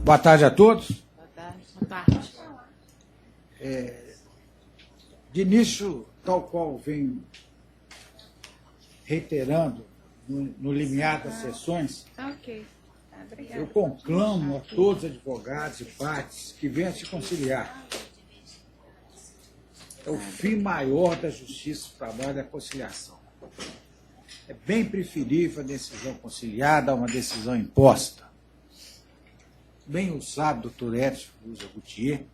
Boa tarde a todos. Boa tarde. Boa tarde. De início, tal qual venho reiterando no limiar das sessões, Ok. Obrigada. eu conclamo a todos os advogados e partes que venham se conciliar. É o fim maior da justiça do trabalho, a conciliação. É bem preferível a decisão conciliada a uma decisão imposta. Bem o sabe o doutor Edson Usa Gutier,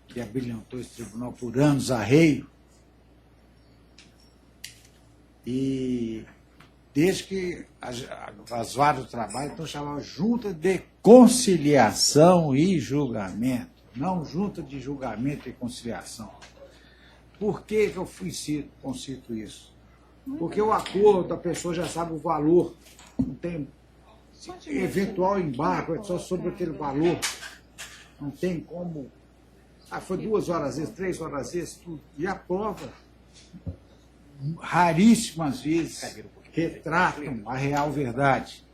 que abrilhantou esse tribunal por anos a reio, e desde que as varas do trabalho estão chamadas Junta de Conciliação e Julgamento, não Junta de Julgamento e Conciliação. Por que eu concito isso? Porque o acordo, a pessoa já sabe o valor, não tem eventual embargo, é só sobre aquele valor, não tem como. Foi 2 horas vezes, 3 horas vezes, tudo. E a prova, raríssimas vezes, retratam a real verdade.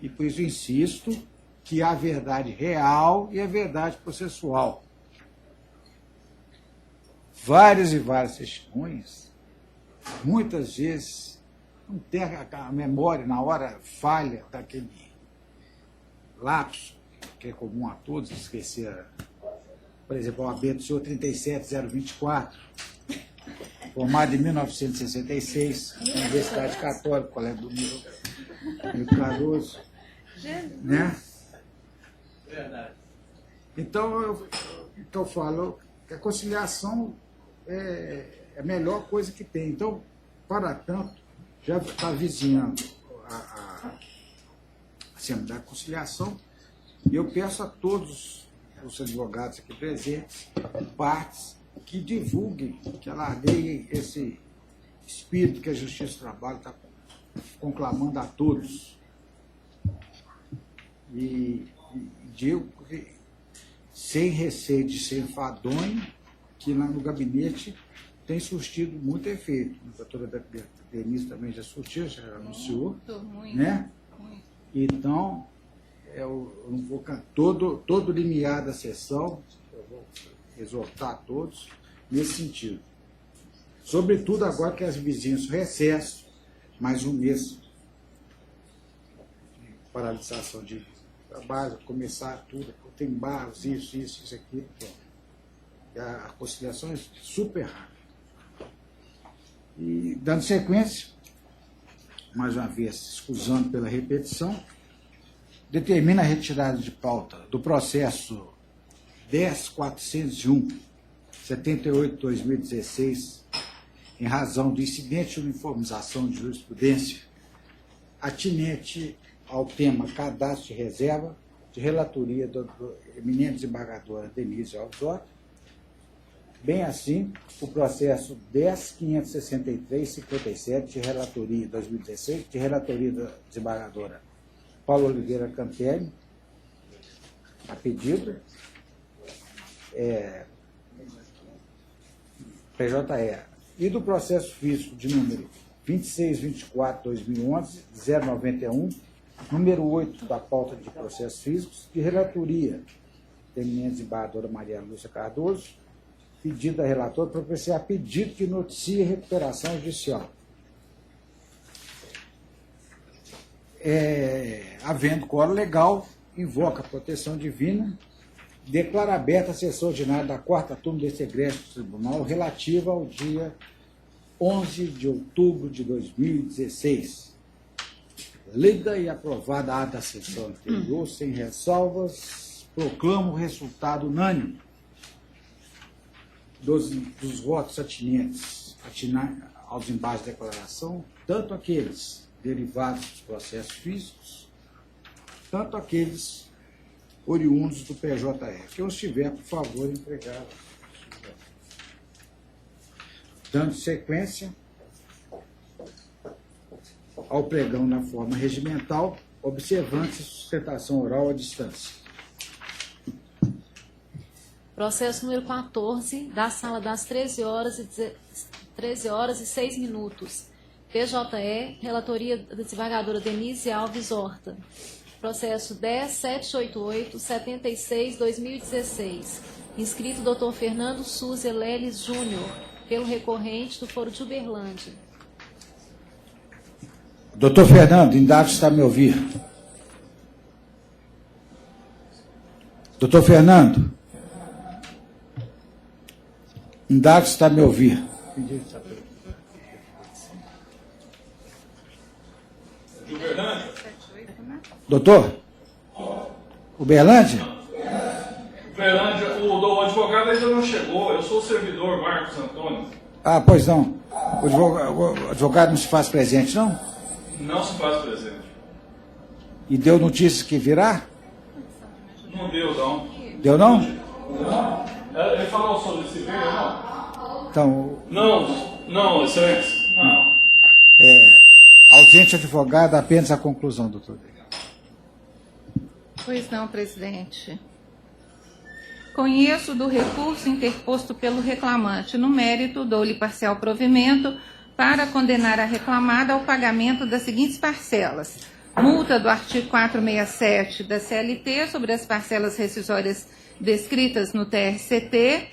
E por isso insisto que há verdade real e a verdade processual. Várias e várias testemunhas, muitas vezes, não tem a memória, na hora falha daquele lapso, que é comum a todos, esquecer, por exemplo, o AB do senhor 37024, formado em 1966, na Universidade Católica, Colégio do Milton Cardoso. Né? Verdade. Então, eu falo que a conciliação é a melhor coisa que tem. Então, para tanto, já está vizinhando a Assembleia da Conciliação, e eu peço a todos os advogados aqui presentes, partes, que divulguem, que alardeiem esse espírito que a Justiça do Trabalho está conclamando a todos. E digo que, sem receio de ser enfadonho, que lá no gabinete tem surtido muito efeito. A doutora Denise também já surtiu, já anunciou. Muito, né? muito. Então, eu não vou todo limiar da sessão, eu vou exortar a todos nesse sentido. Sobretudo agora que as vizinhas recesso, mais um mês de paralisação de trabalho, começar tudo, tem barros, isso, aquilo. A conciliação é super rápida. E, dando sequência, mais uma vez, escusando pela repetição, determina a retirada de pauta do processo 10.401, 78/2016, em razão do incidente de uniformização de jurisprudência atinente ao tema cadastro de reserva, de relatoria do eminente desembargadora Denise Alves Horta, bem assim o processo 10.563/57, de relatoria 2016, de relatoria da desembargadora Paula Oliveira Cantelli, a pedido, PJE, e do processo físico de número 2624/2011, 091, número 8 da pauta de processos físicos, de relatoria da eminente desembargadora Maria Lúcia Cardoso, pedido da relatora para apreciar pedido que noticie recuperação judicial. Havendo quórum legal, invoca a proteção divina, declara aberta a sessão ordinária da 4ª turma deste egresso do tribunal relativa ao dia 11 de outubro de 2016. Lida e aprovada a ata da sessão anterior, sem ressalvas, proclamo o resultado unânime dos votos atinentes aos embaixos da declaração, tanto aqueles derivados dos processos físicos, tanto aqueles oriundos do PJE. Quem os tiver, por favor, entregar. Dando sequência ao pregão na forma regimental, observância e sustentação oral à distância. Processo número 14, da sala das 13h06. PJE, relatoria da desembargadora Denise Alves Horta. Processo 10.788.76/2016. Inscrito Dr. Fernando Souza Leles Júnior, pelo recorrente do Foro de Uberlândia. Doutor Fernando, indago se está a me ouvir. Doutor Fernando, indago se está a me ouvir. Uberlândia? Doutor? Uberlândia? Uberlândia, o advogado ainda não chegou, eu sou o servidor Marcos Antônio. Ah, pois não. O advogado não se faz presente, não? Não se faz presente. E deu notícias que virá? Não deu, não. Deu não? Ele falou sobre esse vídeo, não? Então, Não, excelência. Não. ausente advogado, apenas a conclusão, doutor. Pois não, presidente. Conheço do recurso interposto pelo reclamante. No mérito, dou-lhe parcial provimento para condenar a reclamada ao pagamento das seguintes parcelas: multa do artigo 467 da CLT sobre as parcelas rescisórias descritas no TRCT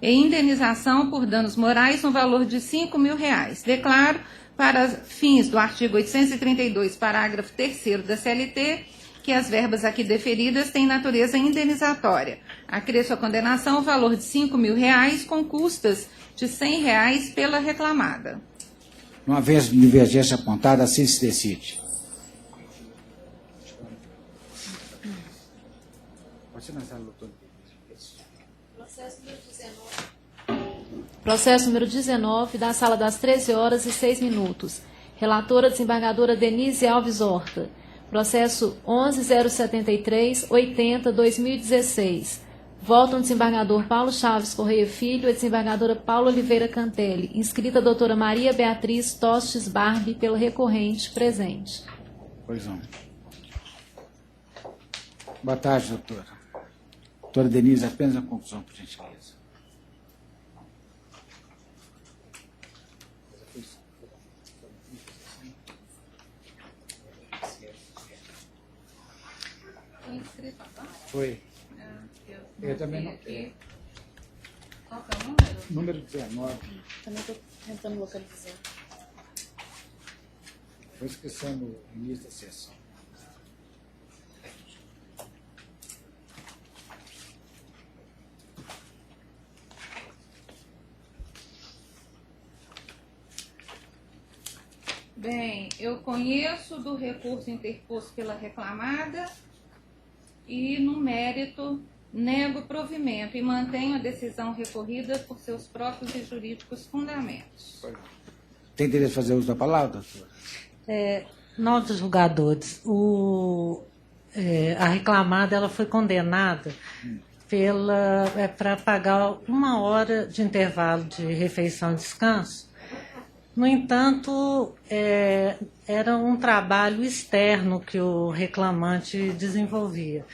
e indenização por danos morais no valor de R$5.000. Declaro, para fins do artigo 832, parágrafo 3º da CLT, que as verbas aqui deferidas têm natureza indenizatória. Acresço a condenação o valor de R$5.000 com custas de R$100 pela reclamada. Uma vez divergência apontada, assim se decide. Processo número 19, da sala das 13h06. Relatora, desembargadora Denise Alves Horta. Processo 11.073.80/2016. Votam desembargador Paulo Chaves Correia Filho e desembargadora Paula Oliveira Cantelli. Inscrita a doutora Maria Beatriz Tostes Barbie, pelo recorrente, presente. Pois não. Boa tarde, doutora. Doutora Denise, apenas a conclusão, por gentileza. Foi. Eu também não quero. Qual que é o número? Número 19. Também estou tentando localizar. Foi inscrição no início da sessão. Bem, eu conheço do recurso interposto pela reclamada e, no mérito, nego provimento e mantenho a decisão recorrida por seus próprios e jurídicos fundamentos. Tem direito de fazer uso da palavra, doutora? Nós, julgadores, a reclamada ela foi condenada para pagar 1 hora de intervalo de refeição e descanso. No entanto, era um trabalho externo que o reclamante desenvolvia.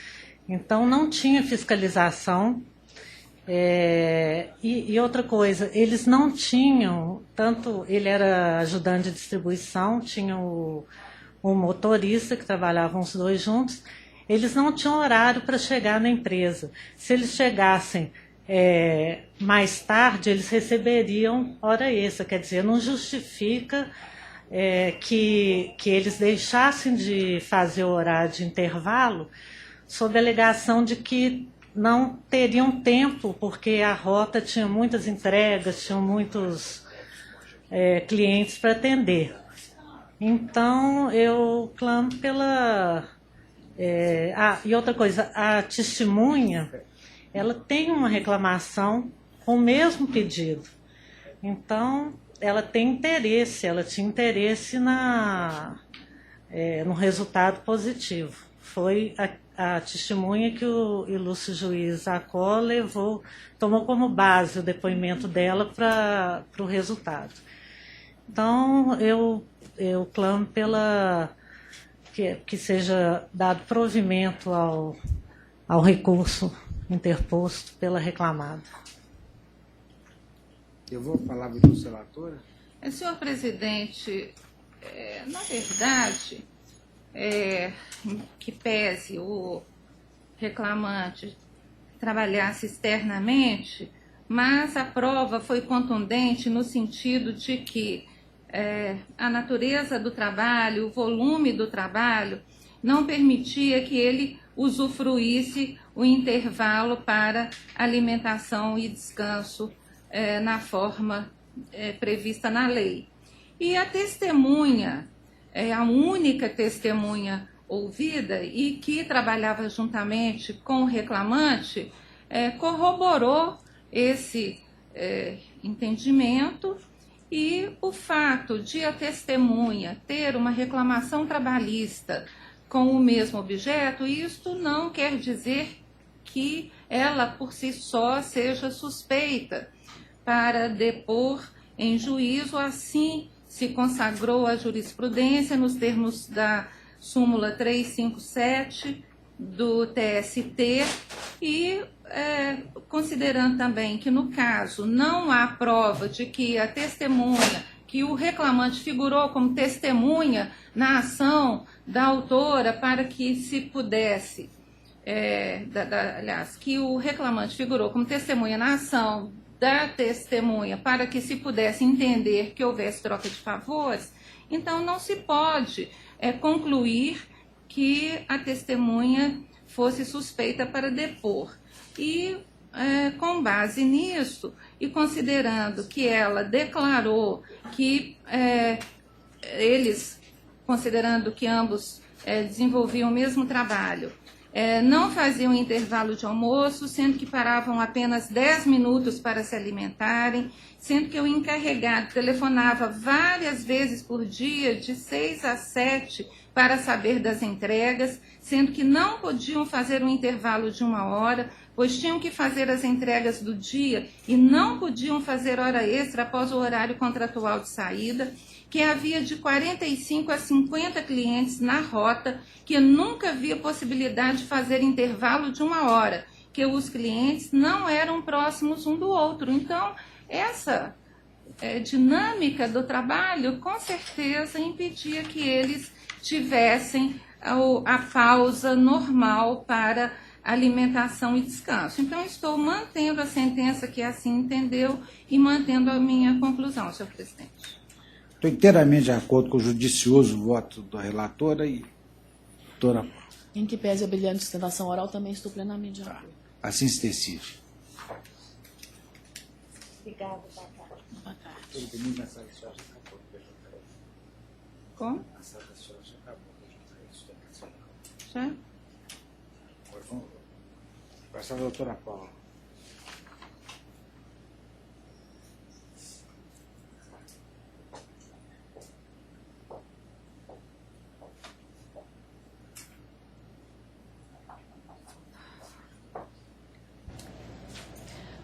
Então, não tinha fiscalização. E outra coisa, eles não tinham, tanto ele era ajudante de distribuição, tinha um motorista que trabalhavam os dois juntos, eles não tinham horário para chegar na empresa. Se eles chegassem mais tarde, eles receberiam hora extra, quer dizer, não justifica que eles deixassem de fazer o horário de intervalo sob a alegação de que não teriam tempo, porque a rota tinha muitas entregas, tinham muitos clientes para atender. Então, eu clamo pela... e outra coisa, a testemunha, ela tem uma reclamação com o mesmo pedido. Então, ela tem interesse, ela tinha interesse no resultado positivo. Foi a testemunha que o ilustre juiz Acó tomou como base o depoimento dela para o resultado. Então, eu clamo que seja dado provimento ao recurso interposto pela reclamada. Eu vou falar com o relatora. Senhor presidente, na verdade, que pese o reclamante trabalhasse externamente, mas a prova foi contundente no sentido de que a natureza do trabalho, o volume do trabalho, não permitia que ele usufruísse o intervalo para alimentação e descanso na forma prevista na lei. E a testemunha, a única testemunha ouvida e que trabalhava juntamente com o reclamante, corroborou esse entendimento, e o fato de a testemunha ter uma reclamação trabalhista com o mesmo objeto, isto não quer dizer que ela por si só seja suspeita para depor em juízo. Assim se consagrou a jurisprudência nos termos da súmula 357 do TST, e considerando também que no caso não há prova de que a testemunha, que o reclamante figurou como testemunha na ação da autora para que se pudesse, aliás, que o reclamante figurou como testemunha na ação da testemunha para que se pudesse entender que houvesse troca de favores, então não se pode concluir que a testemunha fosse suspeita para depor. E com base nisso, e considerando que ela declarou que considerando que ambos desenvolviam o mesmo trabalho, não faziam intervalo de almoço, sendo que paravam apenas 10 minutos para se alimentarem, sendo que o encarregado telefonava várias vezes por dia, de 6 a 7, para saber das entregas, sendo que não podiam fazer um intervalo de 1 hora, pois tinham que fazer as entregas do dia e não podiam fazer hora extra após o horário contratual de saída, que havia de 45 a 50 clientes na rota, que nunca havia possibilidade de fazer intervalo de 1 hora, que os clientes não eram próximos um do outro. Então, essa dinâmica do trabalho, com certeza, impedia que eles tivessem a pausa normal para alimentação e descanso. Então, estou mantendo a sentença que assim entendeu e mantendo a minha conclusão, senhor presidente. Estou inteiramente de acordo com o judicioso voto da relatora e doutora Paula. Em que pese a brilhante sustentação oral, também estou plenamente de acordo. Assim se decide. Obrigada, Boa tarde. Todo domingo a sala de senhora já acabou. Como? A sala da senhora já acabou. Já? Agora vamos passar a doutora Paula.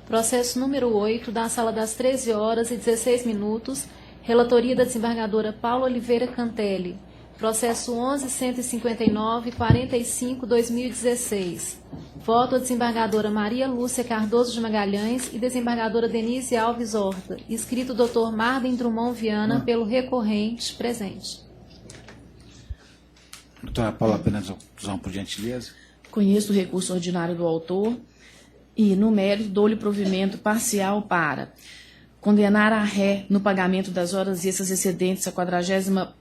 Processo número 8, da sala das 13 horas e 16 minutos, relatoria da desembargadora Paula Oliveira Cantelli. Processo 11.159.45/2016. Voto a desembargadora Maria Lúcia Cardoso de Magalhães e desembargadora Denise Alves Horta. Escrito Dr. Marden Drummond Viana, pelo recorrente, presente. Doutora Paula, apenas uma conclusão, por gentileza. Conheço o recurso ordinário do autor e, no mérito, dou-lhe provimento parcial para condenar a ré no pagamento das horas extras excedentes a 40ª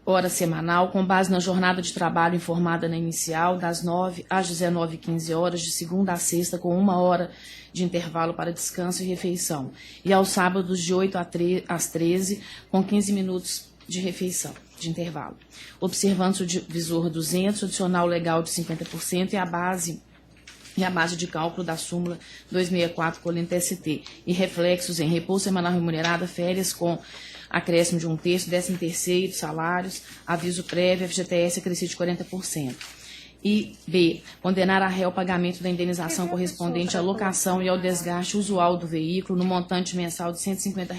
hora semanal, com base na jornada de trabalho informada na inicial, das 9 às 19h15, de segunda a sexta, com 1 hora de intervalo para descanso e refeição, e aos sábados de 8 às 13, com 15 minutos de refeição, de intervalo. Observando-se o divisor 200, adicional legal de 50% e a base de cálculo da súmula 264/TST, e reflexos em repouso semanal remunerado, férias com acréscimo de 1/3, 13º, salários, aviso prévio, FGTS acrescido de 40%. E B, condenar a ré ao pagamento da indenização correspondente à locação e ao desgaste usual do veículo no montante mensal de R$ 150,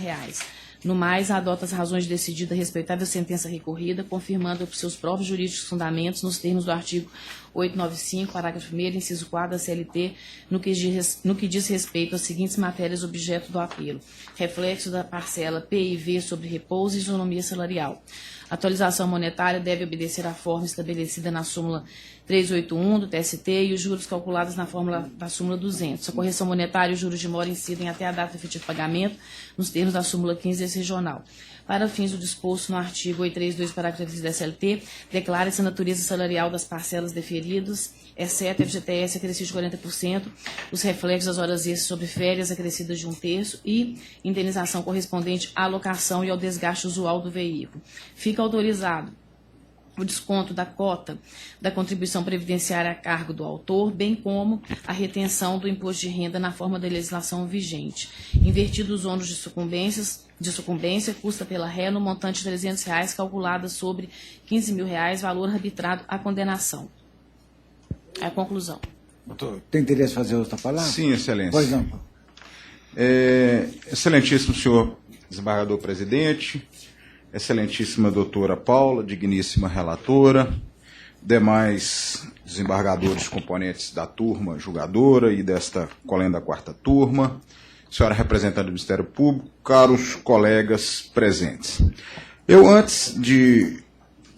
No mais, adota as razões de decidida respeitável sentença recorrida, confirmando por seus próprios jurídicos fundamentos, nos termos do artigo 895, parágrafo 1º, inciso 4 da CLT, no que diz respeito às seguintes matérias objeto do apelo: reflexo da parcela PIV sobre repouso e isonomia salarial. A atualização monetária deve obedecer à forma estabelecida na súmula 381 do TST e os juros calculados na fórmula da súmula 200. A correção monetária e os juros de mora incidem até a data de efetivo pagamento, nos termos da súmula 15 desse regional. Para fins do disposto no artigo 832, parágrafo 3 da SLT, declara-se a natureza salarial das parcelas deferidas, exceto FGTS acrescido de 40%, os reflexos das horas extras sobre férias acrescidas de 1/3 e indenização correspondente à alocação e ao desgaste usual do veículo. Fica autorizado o desconto da cota da contribuição previdenciária a cargo do autor, bem como a retenção do imposto de renda na forma da legislação vigente. Invertido os ônus de sucumbência, custa pela ré no montante de R$300, calculada sobre R$15.000, valor arbitrado à condenação. É a conclusão. Doutor, tem interesse em fazer outra palavra? Sim, Excelência. Pois não. Excelentíssimo senhor desembargador presidente, excelentíssima doutora Paula, digníssima relatora, demais desembargadores componentes da turma julgadora e desta colenda quarta turma, senhora representante do Ministério Público, caros colegas presentes. Eu, antes de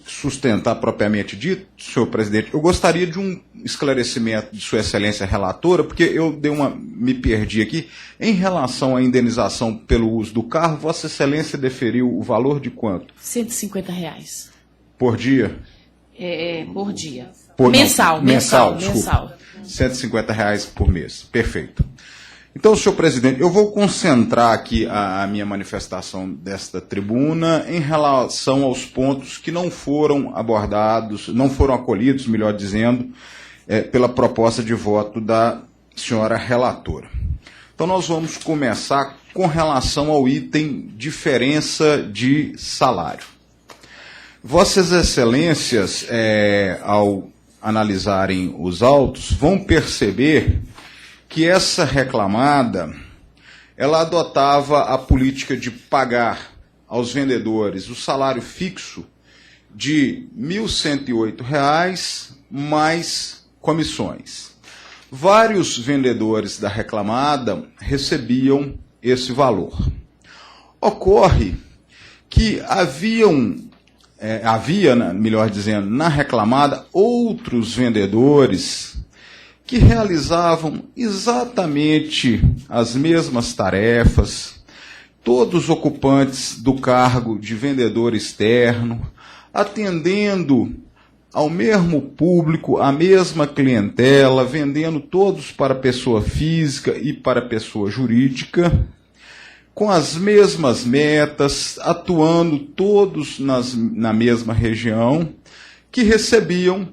sustentar propriamente dito, senhor presidente, eu gostaria de um esclarecimento de sua excelência relatora, porque eu me perdi aqui. Em relação à indenização pelo uso do carro, vossa excelência deferiu o valor de quanto? R$150. Por dia? Por dia. Mensal. Mensal. R$150 por mês. Perfeito. Então, senhor presidente, eu vou concentrar aqui a minha manifestação desta tribuna em relação aos pontos que não foram abordados, não foram acolhidos, melhor dizendo, pela proposta de voto da senhora relatora. Então, nós vamos começar com relação ao item diferença de salário. Vossas excelências, ao analisarem os autos, vão perceber que essa reclamada, ela adotava a política de pagar aos vendedores o salário fixo de R$ 1.108 mais comissões. Vários vendedores da reclamada recebiam esse valor. Ocorre que havia, melhor dizendo, na reclamada, outros vendedores que realizavam exatamente as mesmas tarefas, todos ocupantes do cargo de vendedor externo, atendendo ao mesmo público, à mesma clientela, vendendo todos para pessoa física e para pessoa jurídica, com as mesmas metas, atuando todos na mesma região, que recebiam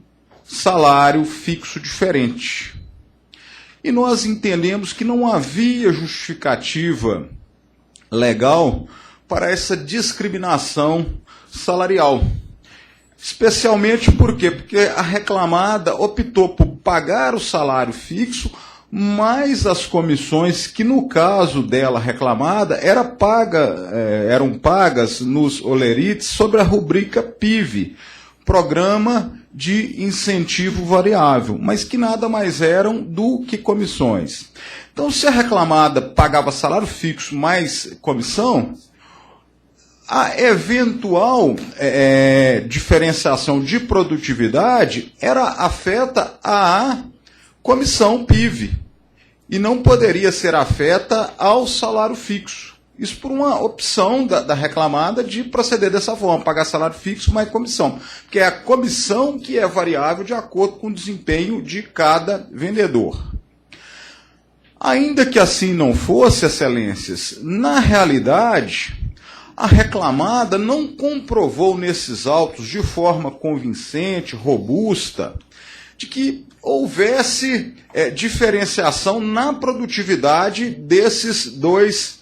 salário fixo diferente. E nós entendemos que não havia justificativa legal para essa discriminação salarial. Especialmente por quê? Porque a reclamada optou por pagar o salário fixo mais as comissões que, no caso dela reclamada, eram pagas nos olerites sobre a rubrica PIV, Programa de Incentivo Variável, mas que nada mais eram do que comissões. Então, se a reclamada pagava salário fixo mais comissão, a eventual diferenciação de produtividade era afeta à comissão PIV e não poderia ser afeta ao salário fixo. Isso por uma opção da reclamada de proceder dessa forma, pagar salário fixo mais comissão, porque é a comissão que é variável de acordo com o desempenho de cada vendedor. Ainda que assim não fosse, excelências, na realidade, a reclamada não comprovou nesses autos de forma convincente, robusta, de que houvesse diferenciação na produtividade desses dois,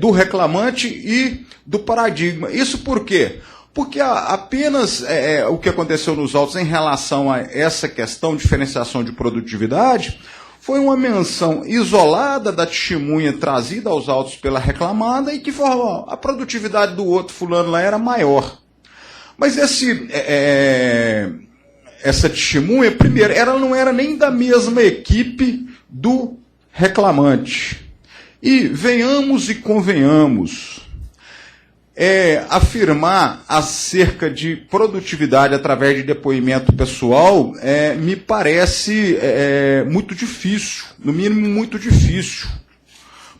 do reclamante e do paradigma. Isso por quê? Porque apenas o que aconteceu nos autos em relação a essa questão de diferenciação de produtividade foi uma menção isolada da testemunha trazida aos autos pela reclamada e que falou, a produtividade do outro fulano lá era maior. Mas essa testemunha, primeiro, ela não era nem da mesma equipe do reclamante. E venhamos e convenhamos, afirmar acerca de produtividade através de depoimento pessoal me parece muito difícil, no mínimo muito difícil,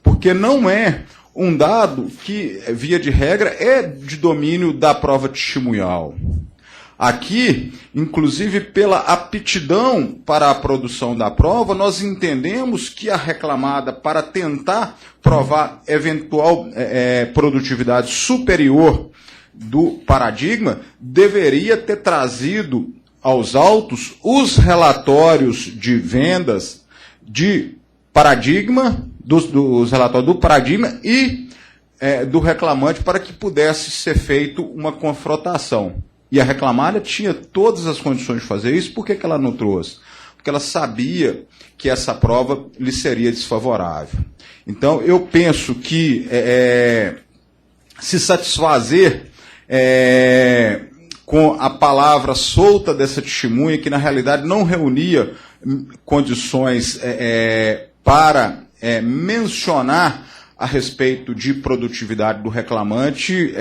porque não é um dado que, via de regra, é de domínio da prova testemunhal. Aqui, inclusive pela aptidão para a produção da prova, nós entendemos que a reclamada, para tentar provar eventual produtividade superior do paradigma, deveria ter trazido aos autos os relatórios de vendas de paradigma, dos relatórios do paradigma e do reclamante, para que pudesse ser feito uma confrontação. E a reclamada tinha todas as condições de fazer isso. Por que ela não trouxe? Porque ela sabia que essa prova lhe seria desfavorável. Então, eu penso que se satisfazer com a palavra solta dessa testemunha, que na realidade não reunia condições para mencionar a respeito de produtividade do reclamante,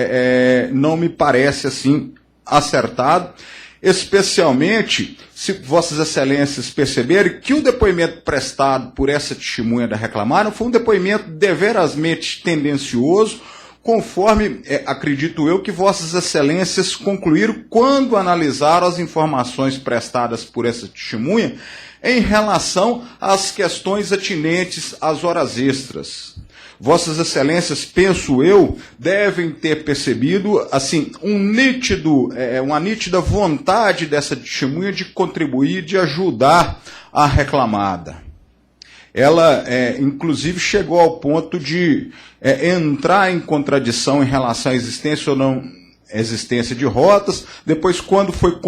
não me parece assim acertado, especialmente se Vossas Excelências perceberem que o depoimento prestado por essa testemunha da reclamada foi um depoimento deverasmente tendencioso, conforme, acredito eu, que Vossas Excelências concluíram quando analisaram as informações prestadas por essa testemunha em relação às questões atinentes às horas extras. Vossas Excelências, penso eu, devem ter percebido assim, uma nítida vontade dessa testemunha de contribuir, de ajudar a reclamada. Ela, inclusive, chegou ao ponto de entrar em contradição em relação à existência ou não existência de rotas. Depois, quando foi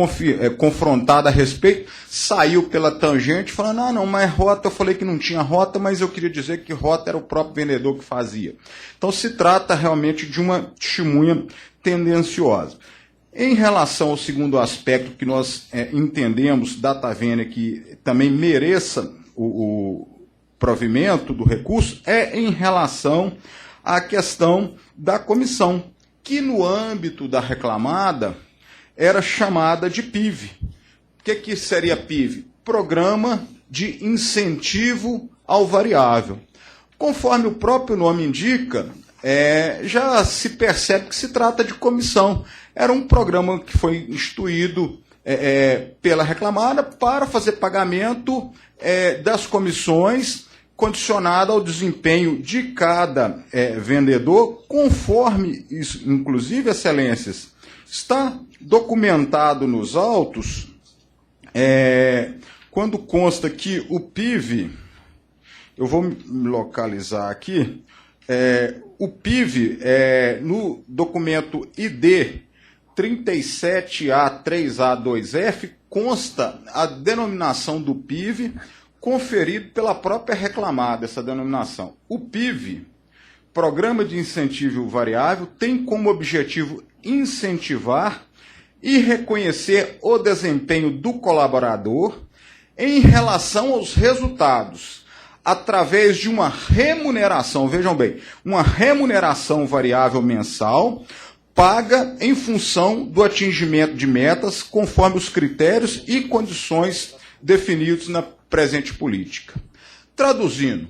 confrontada a respeito, saiu pela tangente, falando, não, mas rota, eu falei que não tinha rota, mas eu queria dizer que rota era o próprio vendedor que fazia. Então, se trata realmente de uma testemunha tendenciosa. Em relação ao segundo aspecto que nós entendemos, data vênia, que também mereça o provimento do recurso, em relação à questão da comissão, que no âmbito da reclamada era chamada de PIV. O que seria PIV? Programa de Incentivo ao Variável. Conforme o próprio nome indica, já se percebe que se trata de comissão. Era um programa que foi instituído pela reclamada para fazer pagamento das comissões, condicionada ao desempenho de cada vendedor, conforme isso, inclusive, Excelências, está documentado nos autos, quando consta que o PIV, eu vou me localizar aqui, o PIV, no documento ID 37A3A2F, consta a denominação do PIV, conferido pela própria reclamada, essa denominação. O PIV, Programa de Incentivo Variável, tem como objetivo incentivar e reconhecer o desempenho do colaborador em relação aos resultados, através de uma remuneração, vejam bem, uma remuneração variável mensal, paga em função do atingimento de metas, conforme os critérios e condições definidos na presente política. Traduzindo,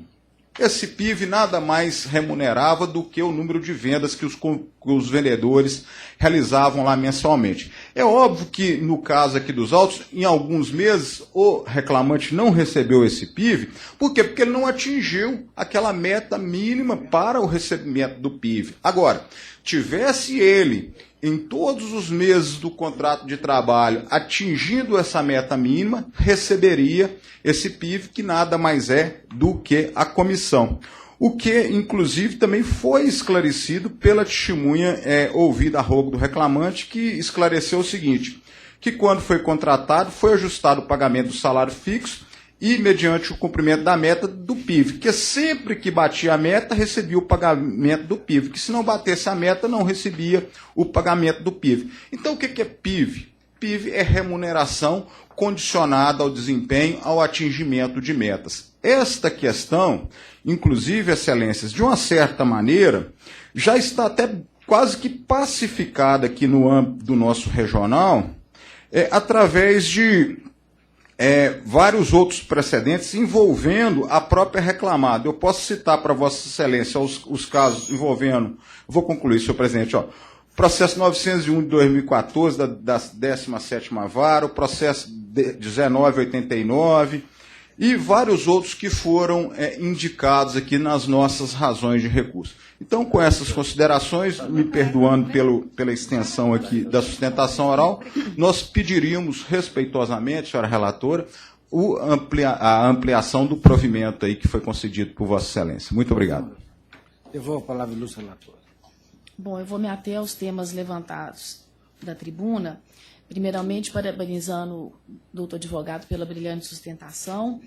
esse PIV nada mais remunerava do que o número de vendas que os vendedores realizavam lá mensalmente. É óbvio que, no caso aqui dos autos, em alguns meses, o reclamante não recebeu esse PIV. Por quê? Porque ele não atingiu aquela meta mínima para o recebimento do PIV. Agora, tivesse ele, em todos os meses do contrato de trabalho, atingindo essa meta mínima, receberia esse PIV, que nada mais é do que a comissão. O que, inclusive, também foi esclarecido pela testemunha ouvida a rogo do reclamante, que esclareceu o seguinte, que quando foi contratado, foi ajustado o pagamento do salário fixo e mediante o cumprimento da meta do PIV, que sempre que batia a meta, recebia o pagamento do PIV, que se não batesse a meta, não recebia o pagamento do PIV. Então, o que é PIV? PIV é remuneração condicionada ao desempenho, ao atingimento de metas. Esta questão, inclusive, excelências, de uma certa maneira, já está até quase que pacificada aqui no âmbito do nosso regional, através de vários outros precedentes envolvendo a própria reclamada. Eu posso citar para Vossa Excelência os casos envolvendo, vou concluir, senhor presidente, processo 901 de 2014, da 17ª Vara, o processo 1989 e vários outros que foram indicados aqui nas nossas razões de recurso. Então, com essas considerações, me perdoando pela extensão aqui da sustentação oral, nós pediríamos respeitosamente, senhora relatora, a ampliação do provimento aí que foi concedido por Vossa Excelência. Muito obrigado. Devolvo a palavra, ilustre relatora. Bom, eu vou me ater aos temas levantados da tribuna, primeiramente parabenizando o doutor advogado pela brilhante sustentação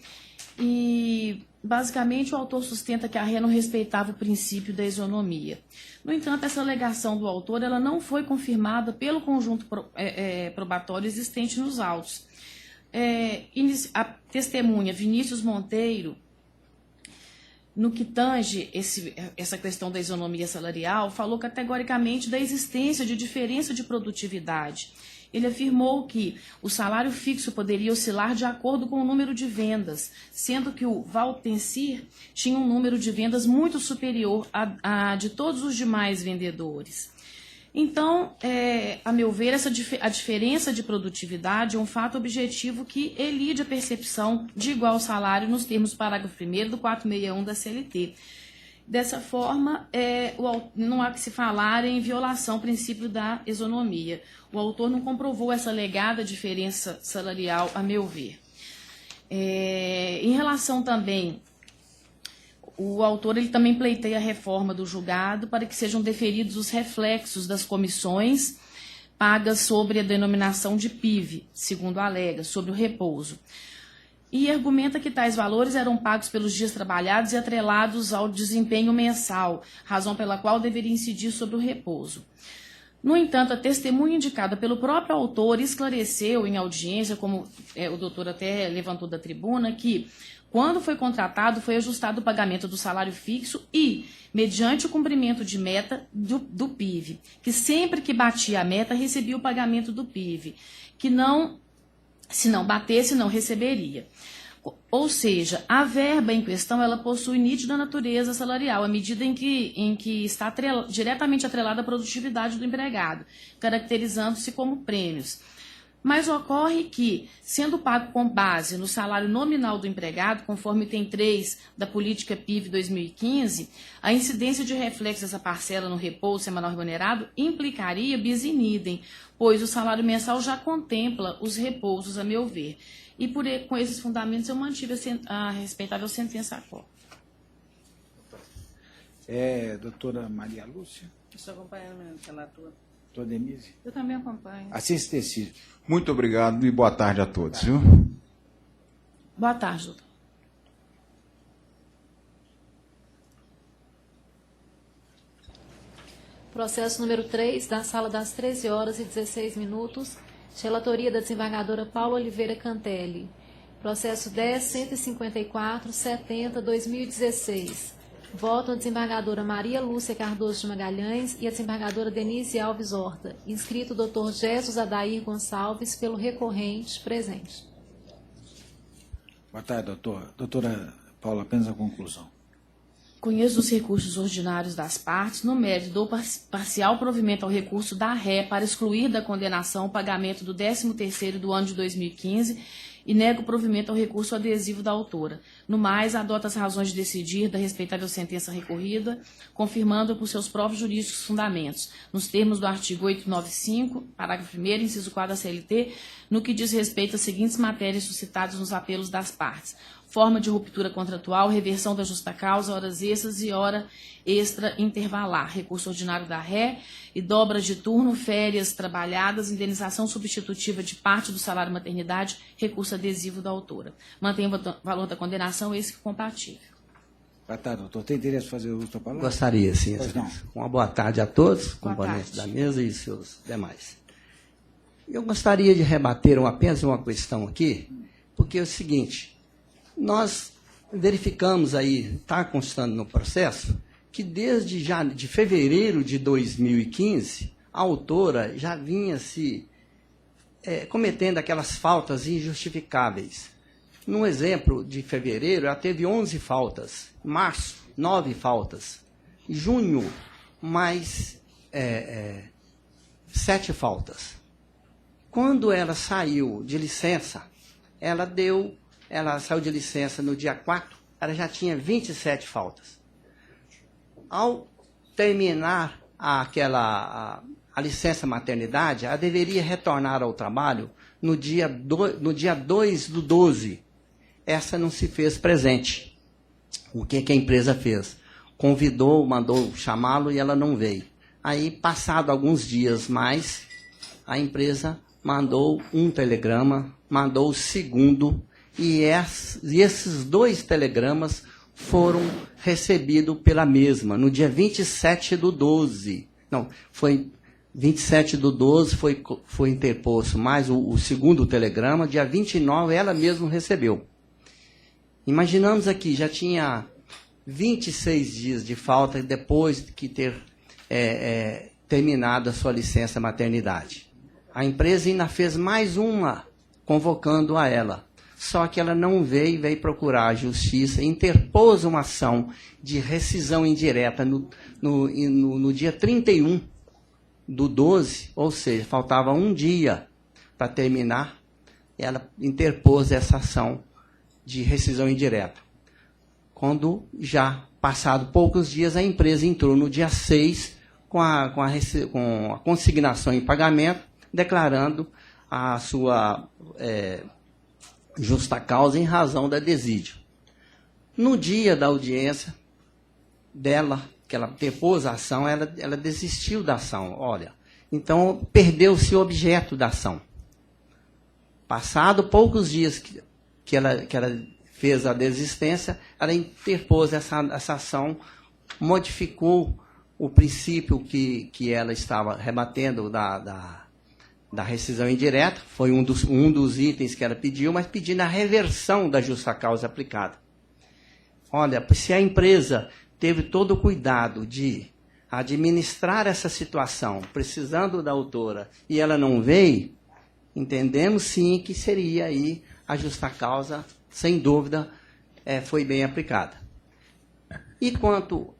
e, basicamente, o autor sustenta que a ré não respeitava o princípio da isonomia. No entanto, essa alegação do autor ela não foi confirmada pelo conjunto probatório existente nos autos. A testemunha Vinícius Monteiro, no que tange essa questão da isonomia salarial, falou categoricamente da existência de diferença de produtividade. Ele afirmou que o salário fixo poderia oscilar de acordo com o número de vendas, sendo que o Valtencir tinha um número de vendas muito superior a de todos os demais vendedores. Então, a meu ver, a diferença de produtividade é um fato objetivo que elide a percepção de igual salário nos termos do parágrafo 1º do 461 da CLT. Dessa forma, não há que se falar em violação ao princípio da isonomia. O autor não comprovou essa alegada diferença salarial, a meu ver. Em relação também, o autor ele também pleiteia a reforma do julgado para que sejam deferidos os reflexos das comissões pagas sobre a denominação de PIV, segundo alega, sobre o repouso. E argumenta que tais valores eram pagos pelos dias trabalhados e atrelados ao desempenho mensal, razão pela qual deveria incidir sobre o repouso. No entanto, a testemunha indicada pelo próprio autor esclareceu em audiência, como o doutor até levantou da tribuna, que quando foi contratado foi ajustado o pagamento do salário fixo e, mediante o cumprimento de meta do PIV, que sempre que batia a meta recebia o pagamento do PIV, que não... Se não batesse, não receberia. Ou seja, a verba em questão ela possui nítida natureza salarial, à medida em que está diretamente atrelada à produtividade do empregado, caracterizando-se como prêmios. Mas ocorre que, sendo pago com base no salário nominal do empregado, conforme item 3 da Política PIV 2015, a incidência de reflexo dessa parcela no repouso semanal remunerado implicaria bis in idem, pois o salário mensal já contempla os repousos, a meu ver. E com esses fundamentos eu mantive a respeitável sentença a qual. Doutora Maria Lúcia. Estou acompanhando, relator. Doutora Denise. Eu também acompanho. Assim se decide. Muito obrigado e boa tarde a todos. Viu? Boa tarde, doutor. Processo número 3, da sala das 13h16, de relatoria da desembargadora Paula Oliveira Cantelli. Processo 10.154.70/2016. Votam a desembargadora Maria Lúcia Cardoso de Magalhães e a desembargadora Denise Alves Horta. Inscrito o Dr. Jesus Adair Gonçalves, pelo recorrente, presente. Boa tarde, doutora. Doutora Paula, apenas a conclusão. Conheço os recursos ordinários das partes, no mérito do parcial provimento ao recurso da ré para excluir da condenação o pagamento do 13º do ano de 2015 e nego o provimento ao recurso adesivo da autora. No mais, adota as razões de decidir da respeitável sentença recorrida, confirmando por seus próprios jurídicos fundamentos, nos termos do artigo 895, parágrafo 1º, inciso 4 da CLT, no que diz respeito às seguintes matérias suscitadas nos apelos das partes. forma de ruptura contratual, reversão da justa causa, horas extras e hora extra intervalar, recurso ordinário da ré e dobra de turno, férias trabalhadas, indenização substitutiva de parte do salário maternidade, recurso adesivo da autora. Mantém o valor da condenação esse compatível. Tá, doutor, tem interesse em fazer uso da palavra? Gostaria, sim. Pois não. Uma boa tarde a todos, Boa componentes tarde. da mesa e seus demais. Eu gostaria de rebater apenas uma questão aqui, porque é o seguinte, nós verificamos aí, está constando no processo, que desde de fevereiro de 2015, a autora já vinha se cometendo aquelas faltas injustificáveis. No exemplo de fevereiro, ela teve 11 faltas, março, 9 faltas, junho, mais 7 faltas. Quando ela saiu de licença, ela saiu de licença no dia 4, ela já tinha 27 faltas. Ao terminar a licença maternidade, ela deveria retornar ao trabalho no dia 2/12. Essa não se fez presente. O que a empresa fez? Convidou, mandou chamá-lo e ela não veio. Aí, passado alguns dias mais, a empresa mandou um telegrama, mandou o segundo, e esses 2 telegramas foram recebidos pela mesma, no dia 27/12. Não, foi 27/12, foi interposto mais o segundo telegrama, dia 29 ela mesma recebeu. Imaginamos aqui, já tinha 26 dias de falta depois de ter terminado a sua licença maternidade. A empresa ainda fez mais uma, convocando a ela. Só que ela não veio procurar a justiça, interpôs uma ação de rescisão indireta no dia 31/12, ou seja, faltava um dia para terminar, ela interpôs essa ação de rescisão indireta. Quando já passado poucos dias, a empresa entrou no dia 6 com a consignação em pagamento, declarando a sua justa causa em razão da desídio. No dia da audiência dela, que ela interpôs a ação, ela desistiu da ação. Olha, então perdeu-se o objeto da ação. Passado poucos dias que ela fez a desistência, ela interpôs essa ação, modificou o princípio que ela estava rebatendo da rescisão indireta, foi um dos itens que ela pediu, mas pedindo a reversão da justa causa aplicada. Olha, se a empresa teve todo o cuidado de administrar essa situação, precisando da autora, e ela não veio, entendemos sim que seria aí a justa causa, sem dúvida, foi bem aplicada. E quanto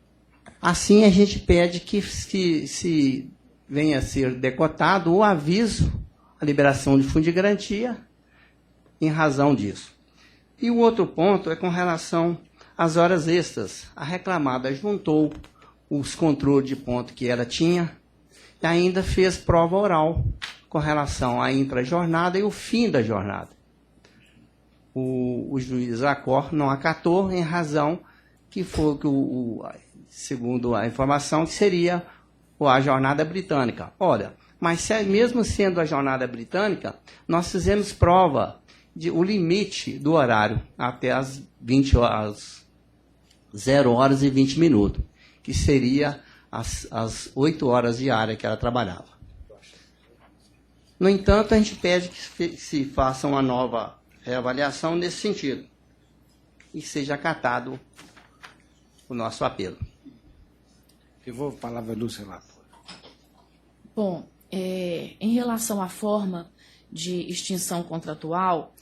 assim, a gente pede que se venha a ser decotado o aviso, a liberação de fundo de garantia, em razão disso. E o outro ponto é com relação às horas extras. A reclamada juntou os controles de ponto que ela tinha e ainda fez prova oral com relação à intrajornada e o fim da jornada. O juiz Acor não acatou em razão que foi, segundo a informação, que seria a jornada britânica. Olha, mas mesmo sendo a jornada britânica, nós fizemos prova o limite do horário até as 0 horas e 20 minutos, que seria as 8 horas diárias que ela trabalhava. No entanto, a gente pede que se faça uma nova reavaliação nesse sentido e seja acatado o nosso apelo. Eu vou falar a palavra do relator. Bom, em relação à forma de extinção contratual,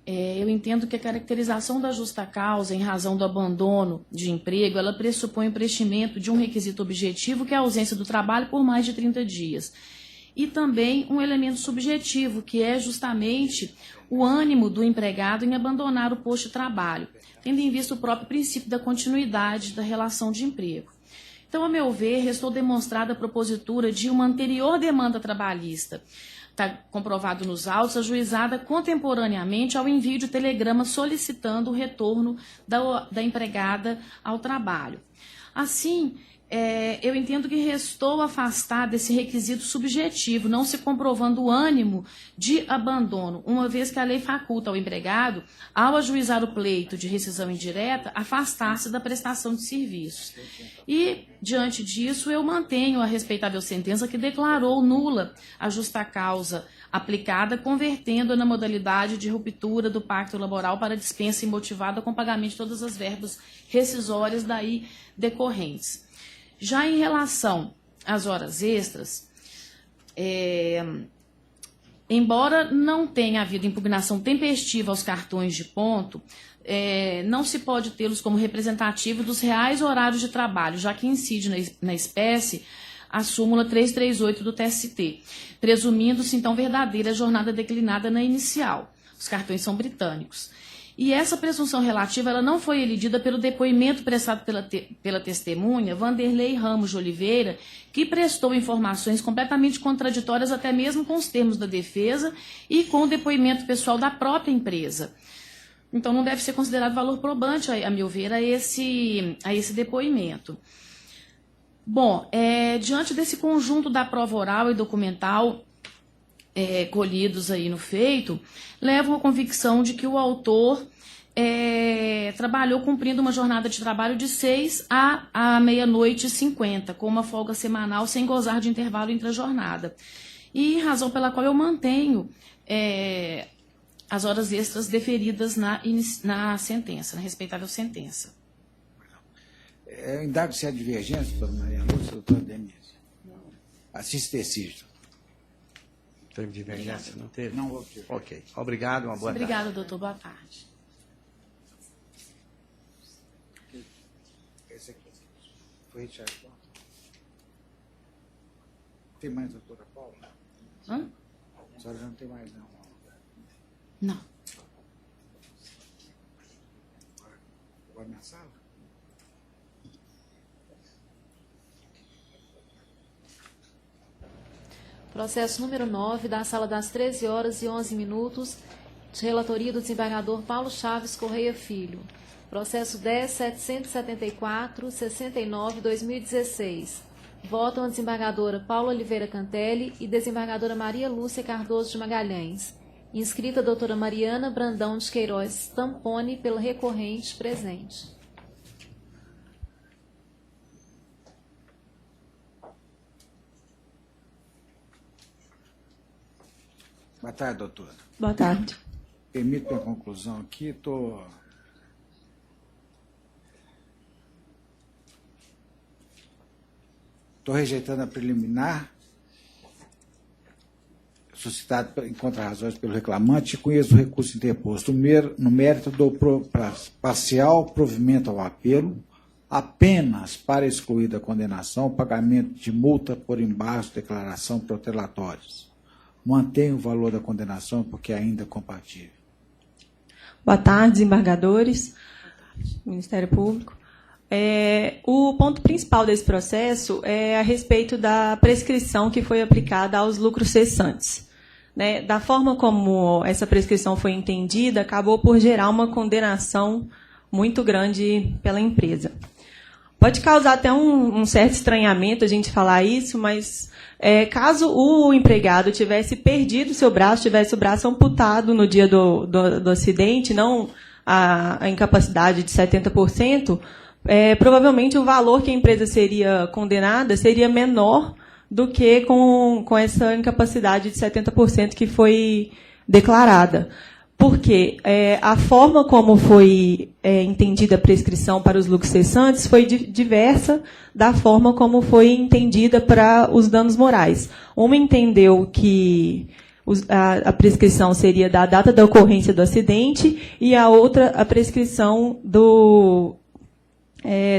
eu entendo que a caracterização da justa causa em razão do abandono de emprego, ela pressupõe o preenchimento de um requisito objetivo, que é a ausência do trabalho por mais de 30 dias. E também um elemento subjetivo, que é justamente o ânimo do empregado em abandonar o posto de trabalho, tendo em vista o próprio princípio da continuidade da relação de emprego. Então, a meu ver, restou demonstrada a propositura de uma anterior demanda trabalhista, está comprovado nos autos, ajuizada contemporaneamente ao envio de telegrama solicitando o retorno da empregada ao trabalho. Assim, eu entendo que restou afastar desse requisito subjetivo, não se comprovando o ânimo de abandono, uma vez que a lei faculta ao empregado, ao ajuizar o pleito de rescisão indireta, afastar-se da prestação de serviços. E, diante disso, eu mantenho a respeitável sentença que declarou nula a justa causa aplicada, convertendo-a na modalidade de ruptura do pacto laboral para dispensa imotivada com pagamento de todas as verbas rescisórias daí decorrentes. Já em relação às horas extras, embora não tenha havido impugnação tempestiva aos cartões de ponto, não se pode tê-los como representativo dos reais horários de trabalho, já que incide na espécie a súmula 338 do TST, presumindo-se então verdadeira a jornada declinada na inicial. Os cartões são britânicos. E essa presunção relativa ela não foi elidida pelo depoimento prestado pela testemunha Vanderlei Ramos de Oliveira, que prestou informações completamente contraditórias até mesmo com os termos da defesa e com o depoimento pessoal da própria empresa. Então não deve ser considerado valor probante, a meu ver, a esse depoimento. Bom, diante desse conjunto da prova oral e documental colhidos aí no feito, levam à convicção de que o autor trabalhou cumprindo uma jornada de trabalho de 6 à meia-noite e 50, com uma folga semanal sem gozar de intervalo entre a jornada. E razão pela qual eu mantenho as horas extras deferidas na sentença, na respeitável sentença. Indago se há divergência, doutora Maria Lúcia, doutora Denise. Assistecista. Teve divergência? Não teve? Não houve. Ok. Obrigado, uma boa tarde. Obrigada, doutor. Boa tarde. Esse aqui. Foi Richard. Tem mais, doutora Paula? Hã? A senhora já não tem mais, não? Não. Agora na sala? Processo número 9, da sala das 13 horas e 11 minutos, de relatoria do desembargador Paulo Chaves Correia Filho. Processo 10.774/69/2016. Votam a desembargadora Paula Oliveira Cantelli e desembargadora Maria Lúcia Cardoso de Magalhães. Inscrita a doutora Mariana Brandão de Queiroz Tampone pela recorrente presente. Boa tarde, doutora. Boa tarde. Permito minha conclusão aqui, estou rejeitando a preliminar suscitada em contra-razões pelo reclamante e conheço o recurso interposto no mérito do parcial provimento ao apelo, apenas para excluir da condenação o pagamento de multa por embargos de declaração protelatórios. Mantém o valor da condenação porque é ainda compatível. Boa tarde, desembargadores, Ministério Público. O ponto principal desse processo é a respeito da prescrição que foi aplicada aos lucros cessantes. Né? Da forma como essa prescrição foi entendida, acabou por gerar uma condenação muito grande pela empresa. Pode causar até um certo estranhamento a gente falar isso, mas caso o empregado tivesse perdido o seu braço, tivesse o braço amputado no dia do acidente, não a incapacidade de 70%, provavelmente o valor que a empresa seria condenada seria menor do que com essa incapacidade de 70% que foi declarada. Porque a forma como foi entendida a prescrição para os lucros cessantes foi diversa da forma como foi entendida para os danos morais. Uma entendeu que a prescrição seria da data da ocorrência do acidente e a outra a prescrição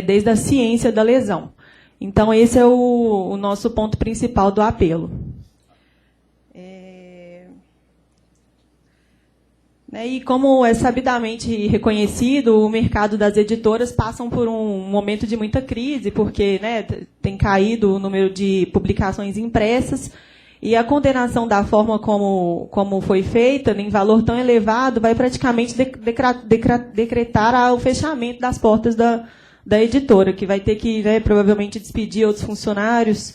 desde a ciência da lesão. Então, esse é o nosso ponto principal do apelo. E como é sabidamente reconhecido, o mercado das editoras passa por um momento de muita crise, porque tem caído o número de publicações impressas, E a condenação da forma como foi feita, em valor tão elevado, vai praticamente decretar o fechamento das portas da editora, que vai ter que, né, provavelmente despedir outros funcionários.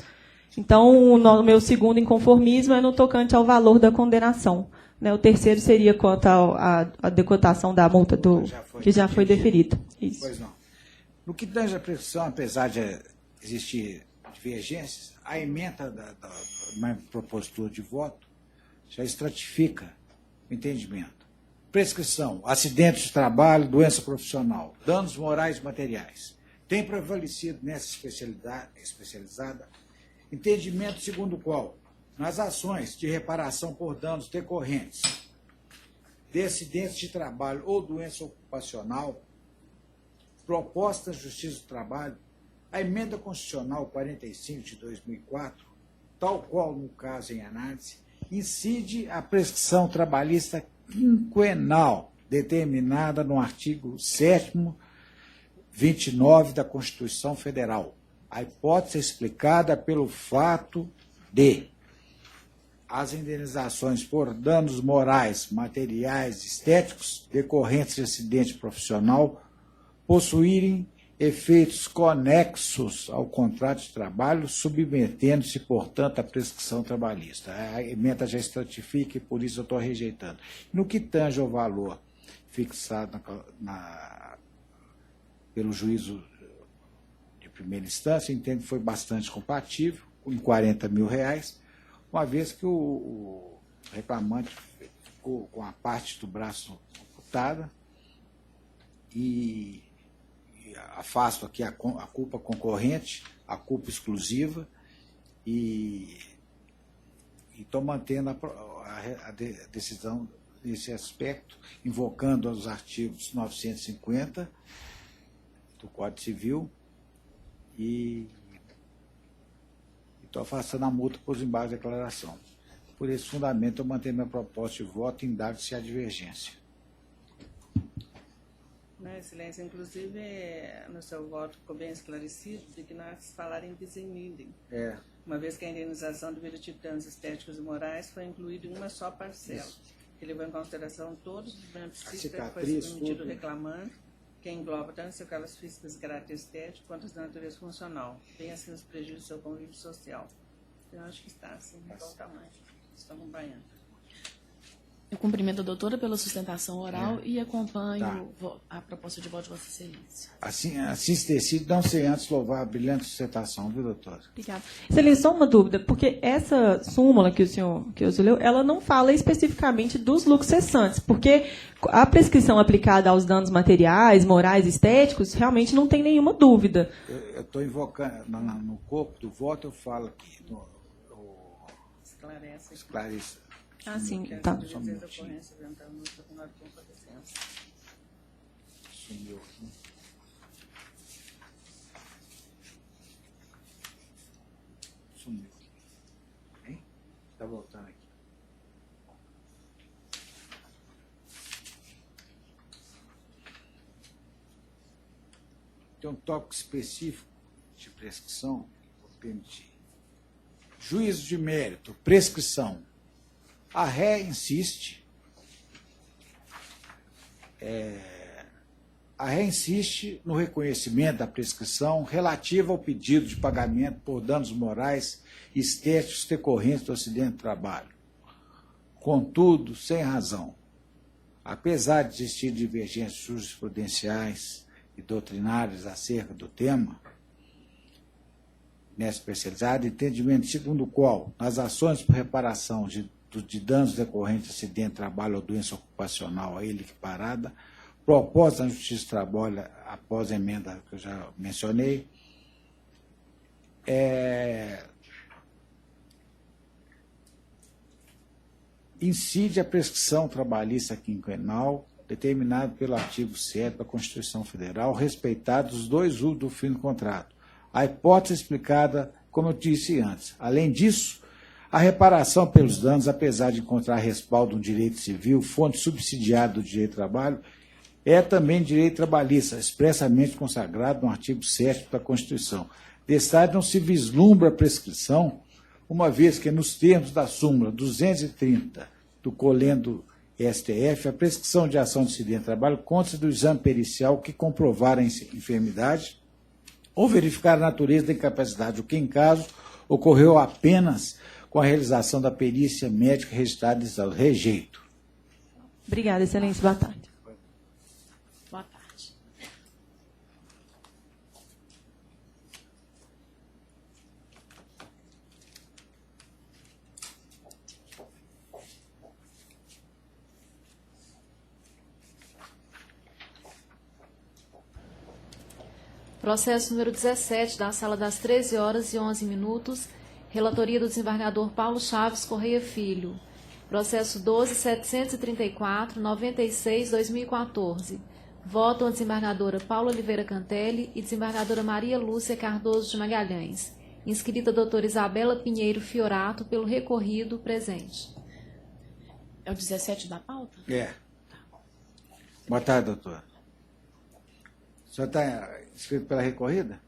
Então, o meu segundo inconformismo é no tocante ao valor da condenação. Né, o terceiro seria quanto à decotação da multa que já foi deferida. Isso. Pois não. No que tange à prescrição, apesar de existir divergências, a emenda da propositura de voto já estratifica o entendimento. Prescrição, acidentes de trabalho, doença profissional, danos morais e materiais. Tem prevalecido nessa especializada entendimento segundo o qual, nas ações de reparação por danos decorrentes de acidentes de trabalho ou doença ocupacional, proposta da Justiça do Trabalho, a emenda constitucional 45 de 2004, tal qual no caso em análise, incide a prescrição trabalhista quinquenal determinada no artigo 7º, 29 da Constituição Federal. A hipótese é explicada pelo fato de as indenizações por danos morais, materiais e estéticos decorrentes de acidente profissional possuírem efeitos conexos ao contrato de trabalho, submetendo-se, portanto, à prescrição trabalhista. A emenda já estratifica e, por isso, eu estou rejeitando. No que tange ao valor fixado pelo juízo de primeira instância, entendo que foi bastante compatível, com R$40 mil, uma vez que o reclamante ficou com a parte do braço amputada e afasto aqui a culpa concorrente, a culpa exclusiva e estou mantendo a decisão nesse aspecto, invocando os artigos 950 do Código Civil e estou afastando a multa por desembargo de declaração. Por esse fundamento, eu mantenho minha proposta de voto em dado se há divergência. Excelência, inclusive, no seu voto ficou bem esclarecido de que nós falarem bis in idem. Uma vez que a indenização do tipo de danos estéticos e morais foi incluída em uma só parcela, que levou em consideração todos os benefícios que foi submetido ao reclamante, que engloba tanto sequelas físicas de caráter estético quanto as de natureza funcional, bem assim os prejuízos do seu convívio social. Eu acho que está assim, de bom tamanho. Estou acompanhando. Eu cumprimento a doutora pela sustentação oral e acompanho a proposta de voto de Vossa Excelência. Assim se decide, não sei antes louvar a brilhante sustentação, viu, doutora? Obrigada. Excelência, só uma dúvida, porque essa súmula que o senhor leu, ela não fala especificamente dos lucros cessantes, porque a prescrição aplicada aos danos materiais, morais e estéticos, realmente não tem nenhuma dúvida. Eu estou invocando, no corpo do voto, eu falo aqui, esclarece. Ah, sim, tá. Sumiu aqui. Sumiu. Hein? Está voltando aqui. Tem um tópico específico de prescrição, vou permitir. Juízo de mérito, prescrição. A ré insiste no reconhecimento da prescrição relativa ao pedido de pagamento por danos morais e estéticos decorrentes do acidente de trabalho. Contudo, sem razão, apesar de existir divergências jurisprudenciais e doutrinárias acerca do tema, nessa especializada, entendimento segundo o qual, nas ações por reparação de danos decorrentes de acidente de trabalho ou doença ocupacional a ele equiparada, proposta na Justiça do Trabalho, após a emenda que eu já mencionei, incide a prescrição trabalhista quinquenal determinado pelo artigo 7 da Constituição Federal, respeitados os dois usos do fim do contrato. A hipótese explicada, como eu disse antes. Além disso, a reparação pelos danos, apesar de encontrar respaldo no direito civil, fonte subsidiária do direito do trabalho, é também direito trabalhista, expressamente consagrado no artigo 7º da Constituição. Desse lado, não se vislumbra a prescrição uma vez que, nos termos da súmula 230 do Colendo STF, a prescrição de ação de acidente de trabalho consta do exame pericial que comprovar a enfermidade ou verificar a natureza da incapacidade, o que, em caso, ocorreu apenas com a realização da perícia médica registrada em estado. Rejeito. Obrigada, Excelência. Boa tarde. Boa tarde. Processo número 17, da Sala das 13 horas e 11 minutos, relatoria do desembargador Paulo Chaves Correia Filho. Processo 12.734.96/2014. Votam a desembargadora Paula Oliveira Cantelli e desembargadora Maria Lúcia Cardoso de Magalhães. Inscrita a doutora Isabela Pinheiro Fiorato, pelo recorrido, presente. É o 17 da pauta? É. Boa tarde, doutor. O senhor está inscrito pela recorrida?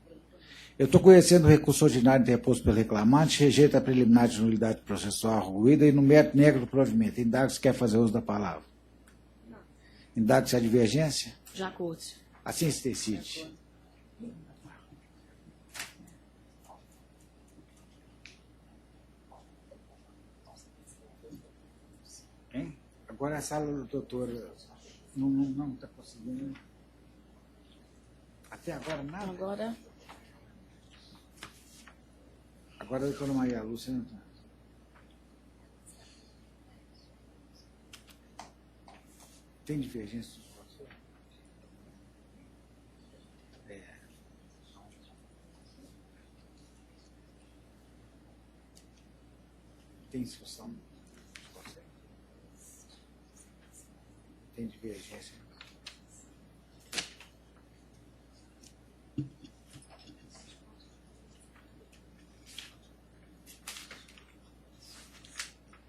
Eu estou conhecendo o recurso ordinário interposto pelo reclamante, rejeita a preliminar de nulidade processual arguída e no mérito negro do provimento. Indago se quer fazer uso da palavra. Não. Indago se há divergência? Já, Corte. Assim se decide. Hein? Agora a sala do doutor não está conseguindo. Até agora nada? Agora a doutora Maria Lúcia não está. Tem divergência? É. Tem discussão? Tem divergência?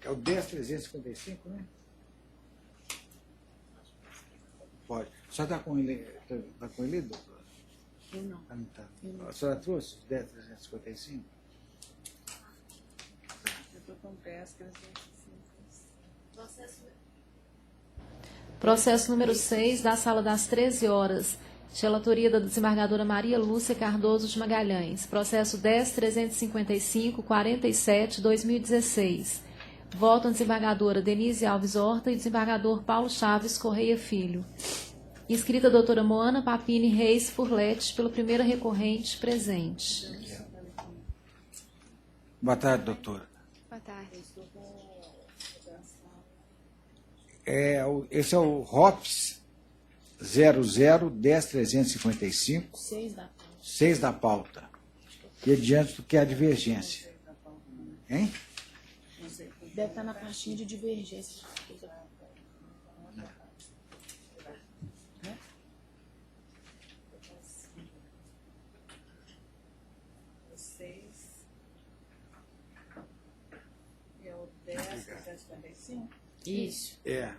É o 10.355, né? Pode. Só está com ele, doutor? Eu não. Ah, não tá. A senhora trouxe o 10.355? Eu estou com 10.355. Processo número 6, da Sala das 13 horas. Relatoria da desembargadora Maria Lúcia Cardoso de Magalhães. Processo 10.355.47/2016. Votam a desembargadora Denise Alves Horta e desembargador Paulo Chaves Correia Filho. Inscrita a doutora Moana Papini Reis Furlete, pela primeira recorrente, presente. Boa tarde, doutora. Boa tarde. Esse é o ROPS 00-10.355. 6 da pauta. E adiante do que é a divergência. Hein? Deve estar na pastinha de divergência. É o 10.355? Isso. É.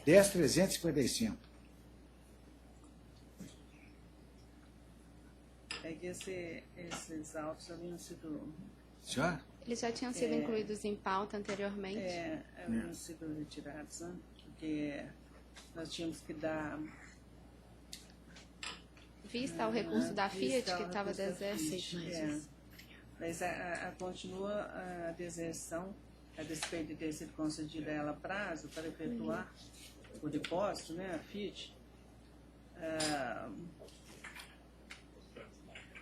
10.355. É que esses autos haviam sido... Senhora? Eles já tinham sido incluídos em pauta anteriormente? Haviam sido retirados, né? Porque nós tínhamos que dar... Vista ao recurso da Fiat, que estava deserto. Mas continua a deserção, a despeito de ter sido concedido a ela prazo para efetuar o depósito, né, a Fiat,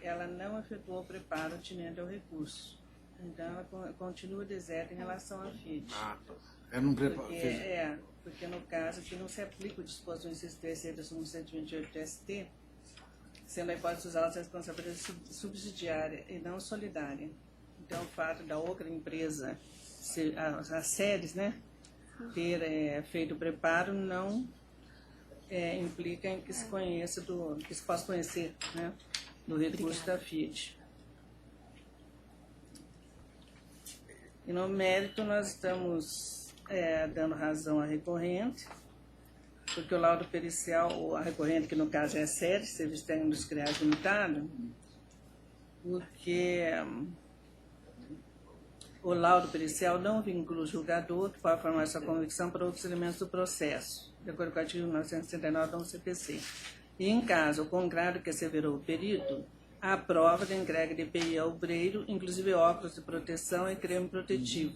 ela não efetuou o preparo atinente ao recurso. Então, ela continua deserta em relação à Fiat. Eu não preparo. Porque no caso aqui não se aplica o disposto do inciso 3º da súmula 128 do ST, sendo a hipótese usada a responsabilidade subsidiária e não solidária. Então, o fato da outra empresa, as séries, né, ter feito o preparo não implica em que se conheça que se possa conhecer, né, do recurso da Fiat. E no mérito nós estamos dando razão à recorrente, porque o laudo pericial, a recorrente, que no caso é a SERES, Serviço Técnico Industrial Limitado, porque o laudo pericial não vincula o julgador, que pode formar sua convicção para outros elementos do processo, de acordo com o artigo 939 da UCPC. E, em caso contrário que asseverou o perito, a prova da entrega de EPI ao obreiro, inclusive óculos de proteção e creme protetivo,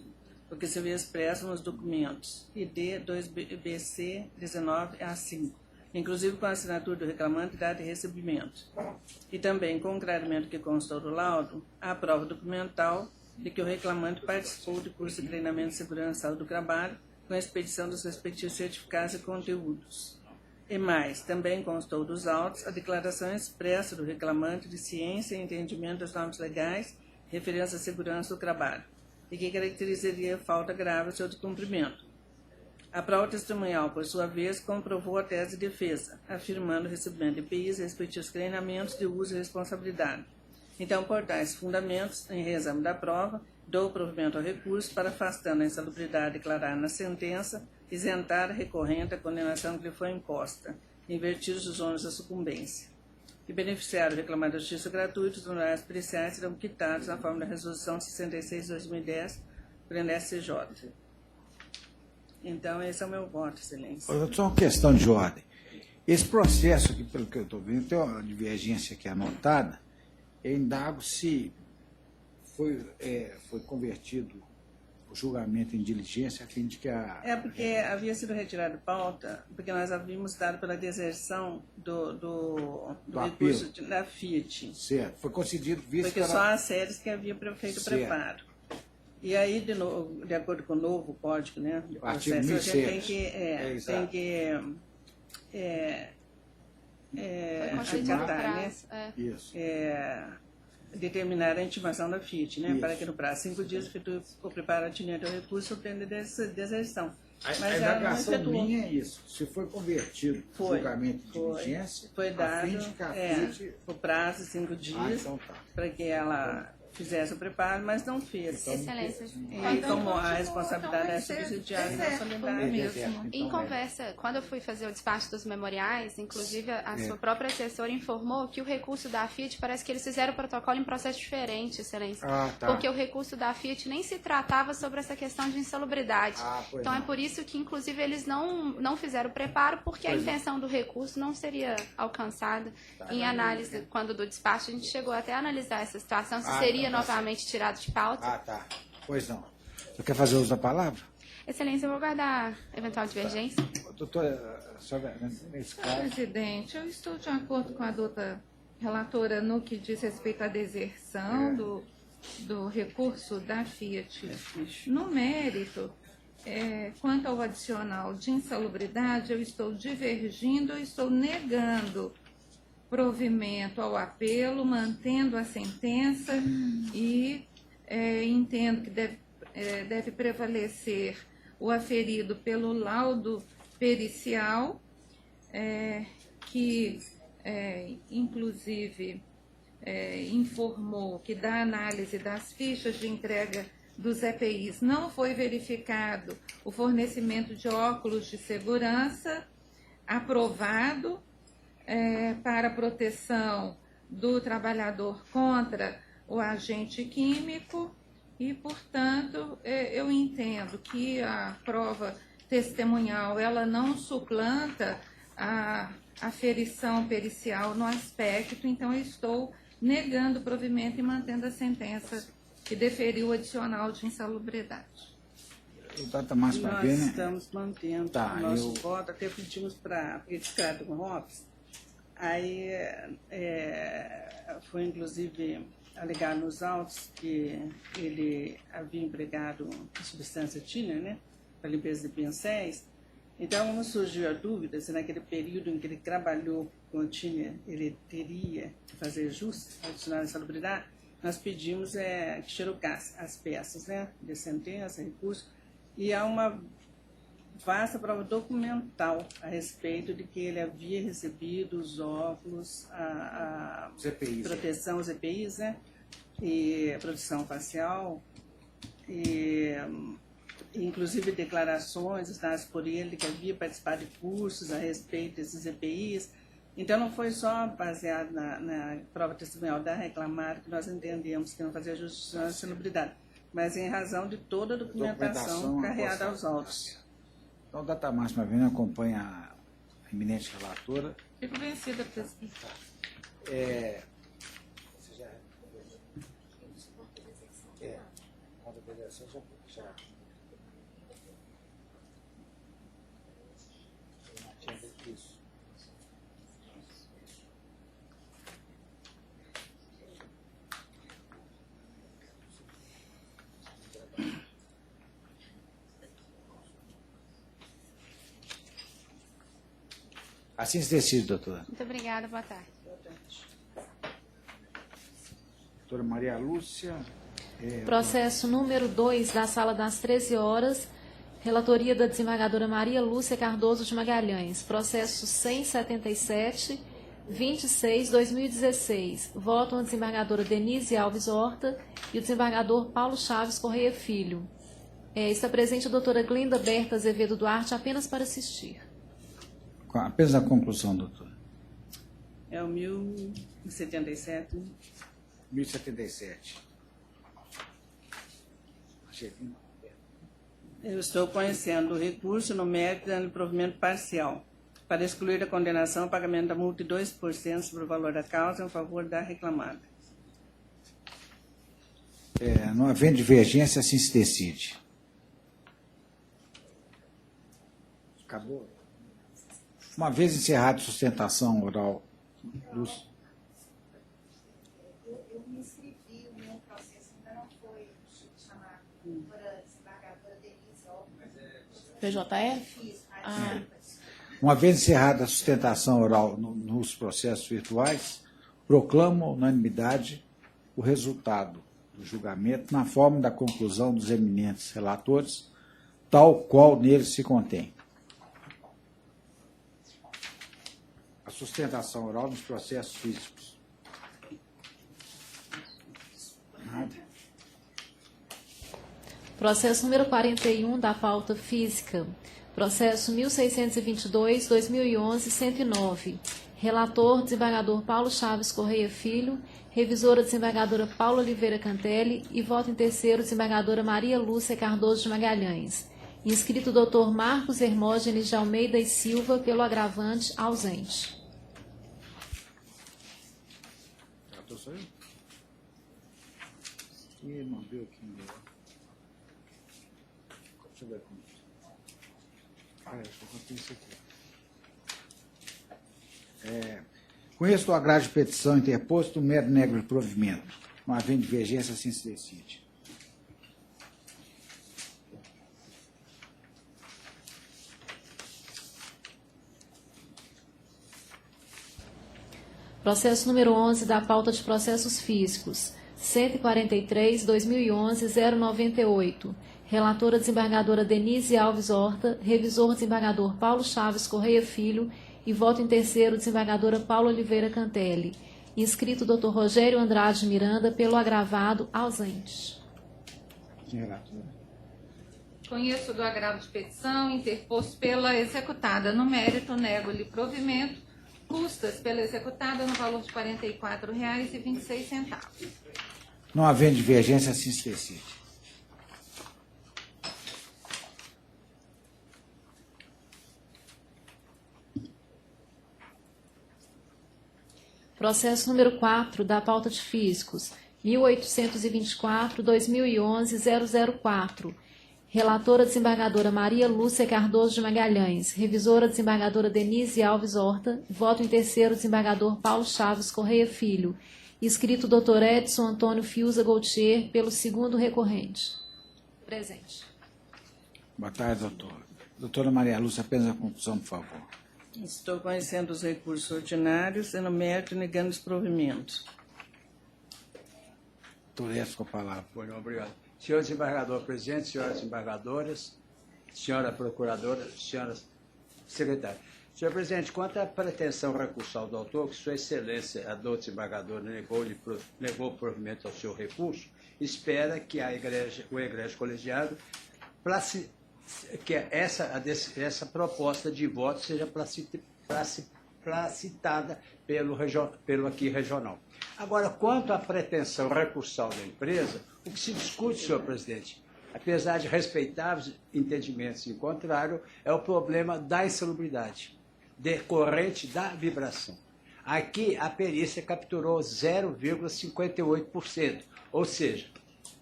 o que se vê expresso nos documentos ID 2BC 19A5, inclusive com a assinatura do reclamante e data de recebimento. E também, contrariamente ao que constou do laudo, a prova documental de que o reclamante participou de curso de treinamento de segurança e saúde do trabalho com a expedição dos respectivos certificados e conteúdos. E mais, também constou dos autos a declaração expressa do reclamante de ciência e entendimento das normas legais referentes à segurança do trabalho, e que caracterizaria falta grave ao seu descumprimento. A prova testemunhal, por sua vez, comprovou a tese de defesa, afirmando o recebimento de EPIs e respectivos treinamentos de uso e responsabilidade. Então, por tais fundamentos, em reexame da prova, dou provimento ao recurso para, afastando a insalubridade declarada na sentença, isentar a recorrente a condenação que lhe foi imposta, invertidos os ônus da sucumbência. E beneficiar o reclamado de justiça gratuita, os honorários periciais serão quitados na forma da resolução 66/2010 pelo SCJ. Então, esse é o meu voto, excelência. Só uma questão de ordem. Esse processo aqui, pelo que eu estou vendo, tem uma divergência aqui anotada. Eu indago se foi convertido o julgamento em diligência a fim de que a... É porque havia sido retirado de pauta, porque nós havíamos dado pela deserção do recurso da Fiat. Certo, foi concedido visto porque só as séries que havia feito preparo. E aí, de acordo com o novo código, né, de processo, a gente tem que acatar, né? Isso. Determinar a intimação da Fiat, né, para que no prazo de 5 dias efetue o preparo atinente ao recurso obtendo deserção. Mas a indagação minha é isso. Se foi convertido o julgamento de diligência, foi dado o prazo de 5 dias para que ela fizesse o preparo, mas não fez. Excelência. E como a responsabilidade é subsidiária da solenidade mesmo. Em conversa, quando eu fui fazer o despacho dos memoriais, inclusive a sua própria assessora informou que o recurso da Fiat, parece que eles fizeram o protocolo em processo diferente, excelência. Porque o recurso da Fiat nem se tratava sobre essa questão de insalubridade. Então é por isso que, inclusive, eles não fizeram o preparo, porque a intenção do recurso não seria alcançada. Em análise, quando do despacho, a gente chegou até a analisar essa situação, se seria novamente tirado de pauta. Pois não. Você quer fazer uso da palavra? Excelência, eu vou guardar eventual divergência. Doutora, nesse caso... Presidente, eu estou de acordo com a doutora relatora no que diz respeito à deserção do recurso da Fiat. No mérito, quanto ao adicional de insalubridade, eu estou divergindo, eu estou negando provimento ao apelo, mantendo a sentença e entendo que deve prevalecer o aferido pelo laudo pericial, que inclusive informou que da análise das fichas de entrega dos EPIs não foi verificado o fornecimento de óculos de segurança aprovado para proteção do trabalhador contra o agente químico e, portanto, eu entendo que a prova testemunhal ela não suplanta a aferição pericial no aspecto, então eu estou negando o provimento e mantendo a sentença que deferiu o adicional de insalubridade. Nós estamos mantendo o nosso voto, até pedimos para Edicado Lopes. Aí foi, inclusive, alegado nos autos que ele havia empregado a substância tiner, né, para limpeza de pincéis. Então, nos surgiu a dúvida se naquele período em que ele trabalhou com o tiner, ele teria que fazer jus, adicionar a insalubridade. Nós pedimos que xerocasse as peças, né, de sentença, recurso, e há uma vasta prova documental a respeito de que ele havia recebido os óculos, os EPIs, proteção, os EPIs, né? E a proteção facial, e inclusive declarações dadas por ele que havia participado de cursos a respeito desses EPIs. Então, não foi só baseado na prova testemunhal da reclamada que nós entendemos que não fazia justiça à insalubridade, mas em razão de toda a documentação carreada aos autos. Então, data máxima vem, acompanha a eminente relatora. Fico vencida, presidente. Você já... Isso. Assim se decide, doutora. Muito obrigada, boa tarde. Doutora Maria Lúcia. Processo número 2, da Sala das 13 horas, relatoria da desembargadora Maria Lúcia Cardoso de Magalhães. Processo 177-26/2016. Votam a desembargadora Denise Alves Horta e o desembargador Paulo Chaves Correia Filho. Está presente a doutora Glenda Berta Azevedo Duarte apenas para assistir. Apenas a conclusão, doutora. É o 1077. 1077. Eu estou conhecendo o recurso no mérito de provimento parcial para excluir da condenação o pagamento da multa de 2% sobre o valor da causa em favor da reclamada. Não havendo divergência, assim se decide. Acabou. Uma vez encerrada a sustentação oral dos... Eu me inscrevi, o meu processo ainda não foi chamado por a desembargadora Denise PJF? Uma vez encerrada a sustentação oral nos processos virtuais, proclamo a unanimidade o resultado do julgamento na forma da conclusão dos eminentes relatores, tal qual nele se contém. A sustentação oral nos processos físicos. Nada. Processo número 41 da pauta física. Processo 1622-2011-109. Relator, desembargador Paulo Chaves Correia Filho. Revisora, desembargadora Paula Oliveira Cantelli. E voto em terceiro, desembargadora Maria Lúcia Cardoso de Magalhães. Inscrito doutor Marcos Hermógenes de Almeida e Silva, pelo agravante, ausente. Sou eu? Ih, não deu aqui. Deixa eu ver como. Acho que eu tenho isso aqui. Conheço do agrado de petição interposto, mero nego de provimento. Não havendo divergência, assim se decide. Processo número 11 da pauta de processos físicos, 143/2011-098. Relatora, desembargadora Denise Alves Horta. Revisor, desembargador Paulo Chaves Correia Filho. E voto em terceiro, desembargadora Paula Oliveira Cantelli. Inscrito Dr. Rogério Andrade Miranda, pelo agravado, ausente. Conheço do agravo de petição interposto pela executada. No mérito, nego-lhe provimento. Custas pela executada no valor de R$ 44,26. Não havendo divergência, assim se decide. Processo número 4 da pauta de físicos, 1824/2011-004. Relatora, desembargadora Maria Lúcia Cardoso de Magalhães. Revisora, desembargadora Denise Alves Horta. Voto em terceiro, desembargador Paulo Chaves Correia Filho. Inscrito Dr. Edson Antônio Fiuza Gautier, pelo segundo recorrente. Presente. Boa tarde, doutora. Doutora Maria Lúcia, apenas a conclusão, por favor. Estou conhecendo os recursos ordinários e no mérito negando os provimentos. Doutor Edson, com a palavra. Bom, obrigado. Senhor desembargador presidente, senhoras desembargadoras, senhora procuradora, senhoras secretárias. Senhor presidente, quanto à pretensão recursal do autor, que Sua Excelência, a doutora desembargadora, negou o provimento ao seu recurso, espera que o egrégio colegiado, que essa proposta de voto seja citada pelo aqui regional. Agora, quanto à pretensão recursal da empresa, o que se discute, senhor presidente, apesar de respeitáveis entendimentos em contrário, é o problema da insalubridade, decorrente da vibração. Aqui, a perícia capturou 0,58%, ou seja,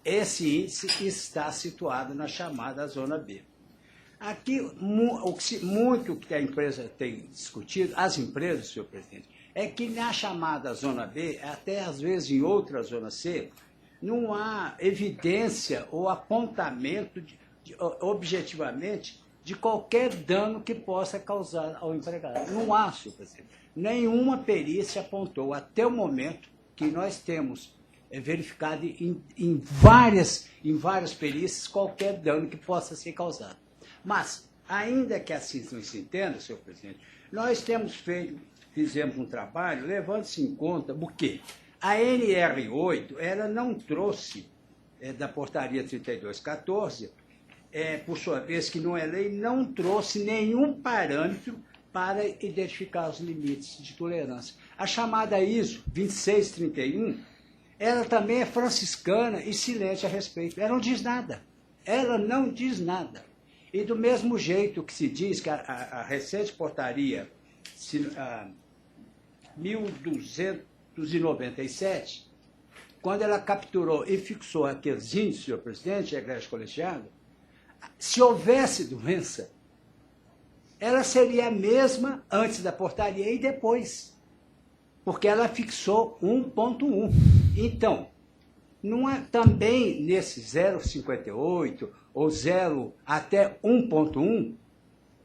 esse índice está situado na chamada Zona B. Aqui, muito que a empresa tem discutido, as empresas, senhor presidente, é que na chamada Zona B, até às vezes em outra Zona C, não há evidência ou apontamento objetivamente de qualquer dano que possa causar ao empregado. Não há, senhor presidente. Nenhuma perícia apontou até o momento que nós temos verificado em várias perícias qualquer dano que possa ser causado. Mas, ainda que assim não se entenda, senhor presidente, nós fizemos um trabalho levando-se em conta o quê? A NR8, ela não trouxe, da portaria 3214, por sua vez, que não é lei, não trouxe nenhum parâmetro para identificar os limites de tolerância. A chamada ISO 2631, ela também é franciscana e silente a respeito. Ela não diz nada. Ela não diz nada. E do mesmo jeito que se diz que a recente portaria 1297, quando ela capturou e fixou aqueles índices, senhor presidente, egrégio colegiado, se houvesse doença, ela seria a mesma antes da portaria e depois, porque ela fixou 1.1. Então, não é também nesse 0,58 ou 0 até 1.1,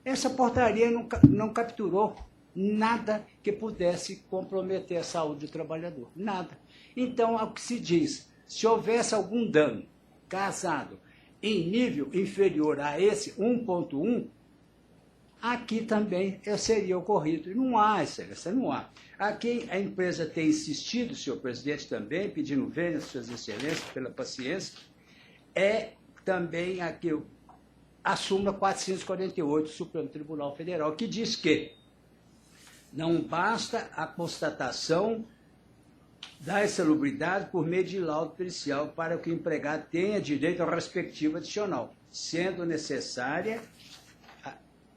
essa portaria não capturou nada que pudesse comprometer a saúde do trabalhador. Nada. Então, é o que se diz, se houvesse algum dano causado em nível inferior a esse 1.1, aqui também seria ocorrido. Não há, excelência, não há. Aqui a empresa tem insistido, senhor presidente, também, pedindo vênias, suas excelências, pela paciência, também aqui a súmula 448 do Supremo Tribunal Federal, que diz que não basta a constatação da insalubridade por meio de laudo pericial para que o empregado tenha direito ao respectivo adicional, sendo necessária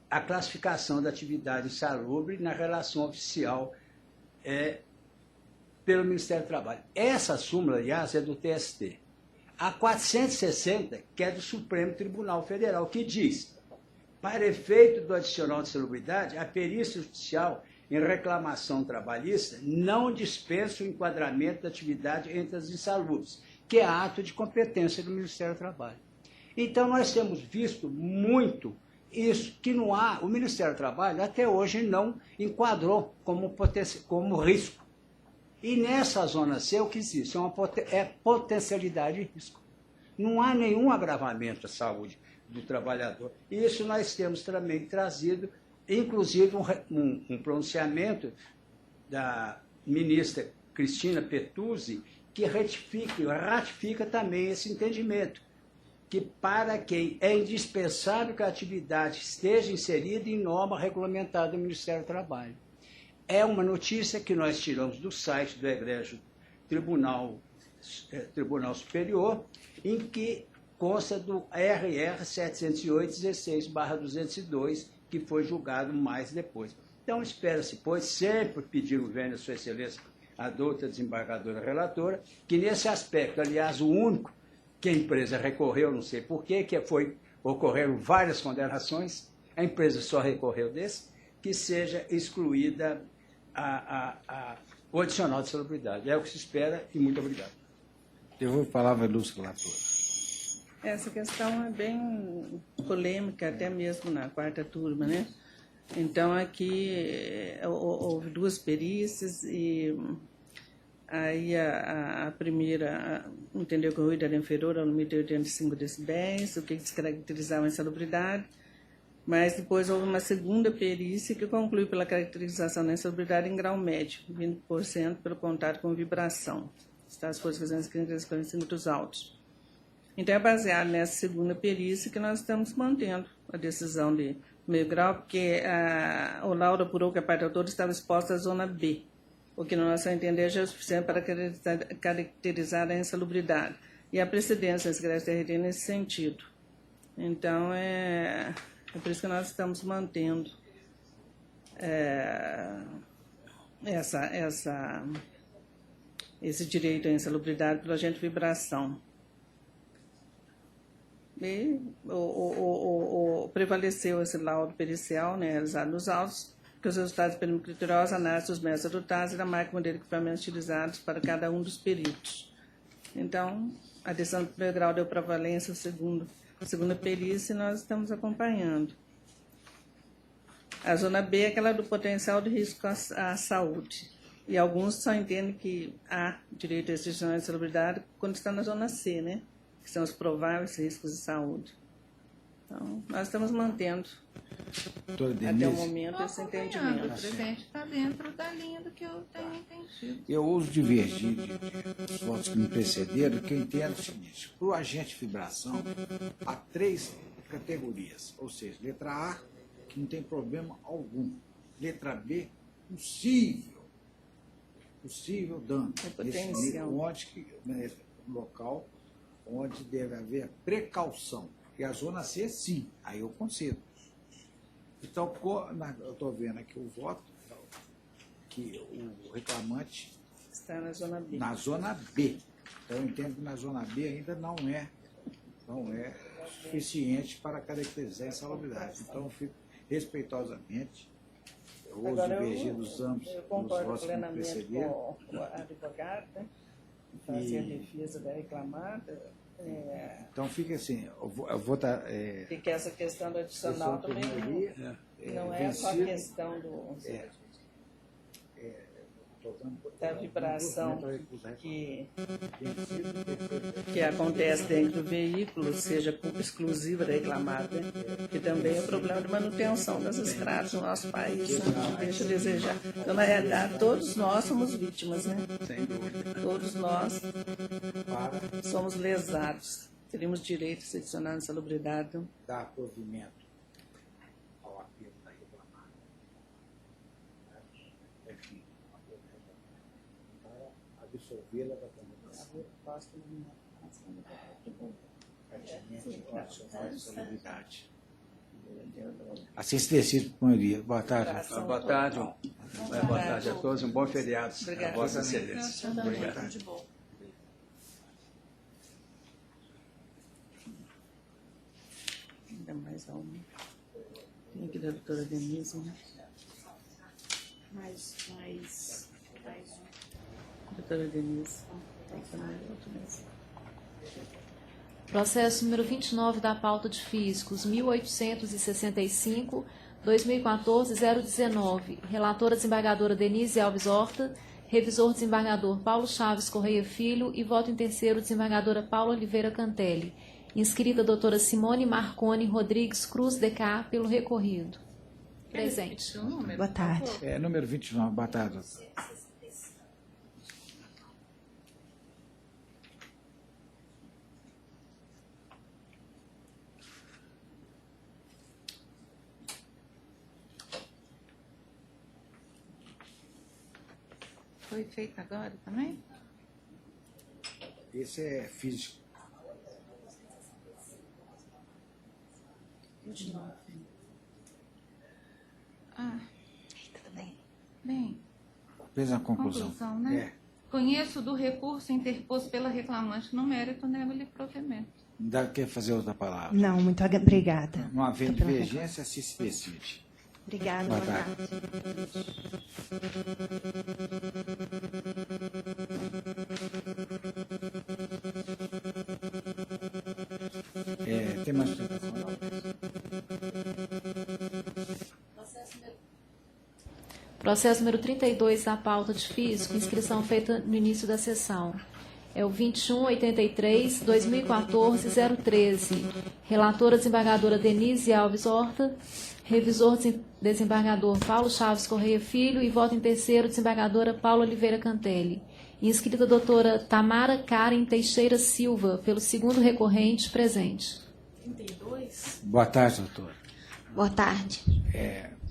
a classificação da atividade insalubre na relação oficial pelo Ministério do Trabalho. Essa súmula, aliás, é do TST. A 460, que é do Supremo Tribunal Federal, que diz, para efeito do adicional de insalubridade, a perícia judicial em reclamação trabalhista não dispensa o enquadramento da atividade entre as insalubres, que é ato de competência do Ministério do Trabalho. Então, nós temos visto muito isso, que não há, o Ministério do Trabalho até hoje não enquadrou como risco. E nessa Zona C, o que existe é potencialidade de risco. Não há nenhum agravamento à saúde do trabalhador. E isso nós temos também trazido, inclusive um pronunciamento da ministra Cristina Pertuzzi, que ratifica também esse entendimento, que para quem é indispensável que a atividade esteja inserida em norma regulamentada do Ministério do Trabalho. É uma notícia que nós tiramos do site do egrégio Tribunal Superior, em que consta do RR 708-16/202, que foi julgado mais depois. Então, espera-se, pois, sempre pedir o vênio, Sua Excelência, a doutora desembargadora relatora, que nesse aspecto, aliás, o único que a empresa recorreu, não sei porquê, ocorreram várias condenações, a empresa só recorreu desse, que seja excluída o adicional de salubridade. É o que se espera e muito obrigado. Devolvo a palavra à ilustre relatora. Essa questão é bem polêmica, até mesmo na quarta turma, né? Então, aqui houve duas perícias e aí a primeira entendeu que o ruído era inferior ao limite de 85 decibéis, o que descaracterizava a insalubridade, mas depois houve uma segunda perícia que concluiu pela caracterização da insalubridade em grau médio, 20% pelo contato com vibração, se as forças fazendo 40 centímetros altos. Então, é baseado nessa segunda perícia que nós estamos mantendo a decisão de primeiro grau, porque o laudo apurou que a parte autora estava exposta à zona B, o que, no nosso entender, já é o suficiente para caracterizar a insalubridade. E a precedência nesse TRT nesse sentido. Então, é por isso que nós estamos mantendo esse direito à insalubridade pelo agente vibração. E prevaleceu esse laudo pericial, né, realizado nos autos, que os resultados perimetriosos, análise dos métodos adotado e da marca modelo de equipamentos utilizados para cada um dos peritos. Então, a decisão do primeiro grau deu prevalência à segunda perícia e nós estamos acompanhando. A zona B é aquela do potencial de risco à saúde. E alguns só entendem que há direito à restrição à insalubridade quando está na zona C, né? Que são os prováveis riscos de saúde. Então, nós estamos mantendo até o momento esse entendimento. Presidente, está dentro da linha do que eu tenho entendido. Eu uso divergir dos votos que me precederam, que eu entendo o seguinte: para o agente de vibração, há 3 categorias, ou seja, letra A, que não tem problema algum. Letra B, possível dano. Nesse local onde deve haver precaução. E a zona C, sim, aí eu concedo. Então, eu estou vendo aqui o voto, que o reclamante está na zona B. Na zona B. Então, eu entendo que na zona B ainda não é suficiente para caracterizar a insalubridade. Então, eu fico respeitosamente, eu uso divergir dos ambos, eu concordo votos que me plenamente precederam. com o advogado, né? Fazer a defesa da reclamada. Então fica assim, eu vou estar... Porque essa questão do adicional também não é só a questão da vibração que acontece dentro do veículo, seja culpa exclusiva da reclamada, né? Que também é problema de manutenção das estradas no nosso país, né? Deixa a desejar. Então, na realidade, todos nós somos vítimas, né? Sem dúvida. Todos nós somos lesados. Teríamos direito a se adicionar na insalubridade. Dar provimento ao apelo da reclamada. Enfim, para absolvê-la da condenação. Insalubridade. Assim se decide por maioria. Boa tarde. Boa tarde. Boa tarde a todos. Um bom feriado. A Vossa Excelência. Obrigado. Ainda mais uma. Tem aqui da doutora Denise, né? Mais Doutora Denise. Processo número 29 da pauta de físicos, 1865, 2014-019. Relatora desembargadora Denise Alves Horta, revisor desembargador Paulo Chaves Correia Filho e voto em terceiro desembargadora Paula Oliveira Cantelli. Inscrita doutora Simone Marconi Rodrigues Cruz DK pelo recorrido. Presente. Boa tarde. Número 29, boa tarde. Foi feito agora também? Esse é físico. 29. Tudo bem. Bem, Fez a conclusão. Né? Conheço do recurso interposto pela reclamante no mérito, nego-lhe provimento. Quer fazer outra palavra? Não, muito obrigada. Não havendo divergência, assim se decide. Obrigada, boa boa tarde. Tem mais tempo? Processo número 32 da pauta de físico, inscrição feita no início da sessão. É o 2183-2014-013. Relatora desembargadora Denise Alves Horta, revisor desembargador Paulo Chaves Correia Filho e voto em terceiro desembargadora Paula Oliveira Cantelli. Inscrita doutora Tamara Karen Teixeira Silva, pelo segundo recorrente, presente. 32. Boa tarde, doutor. Boa tarde.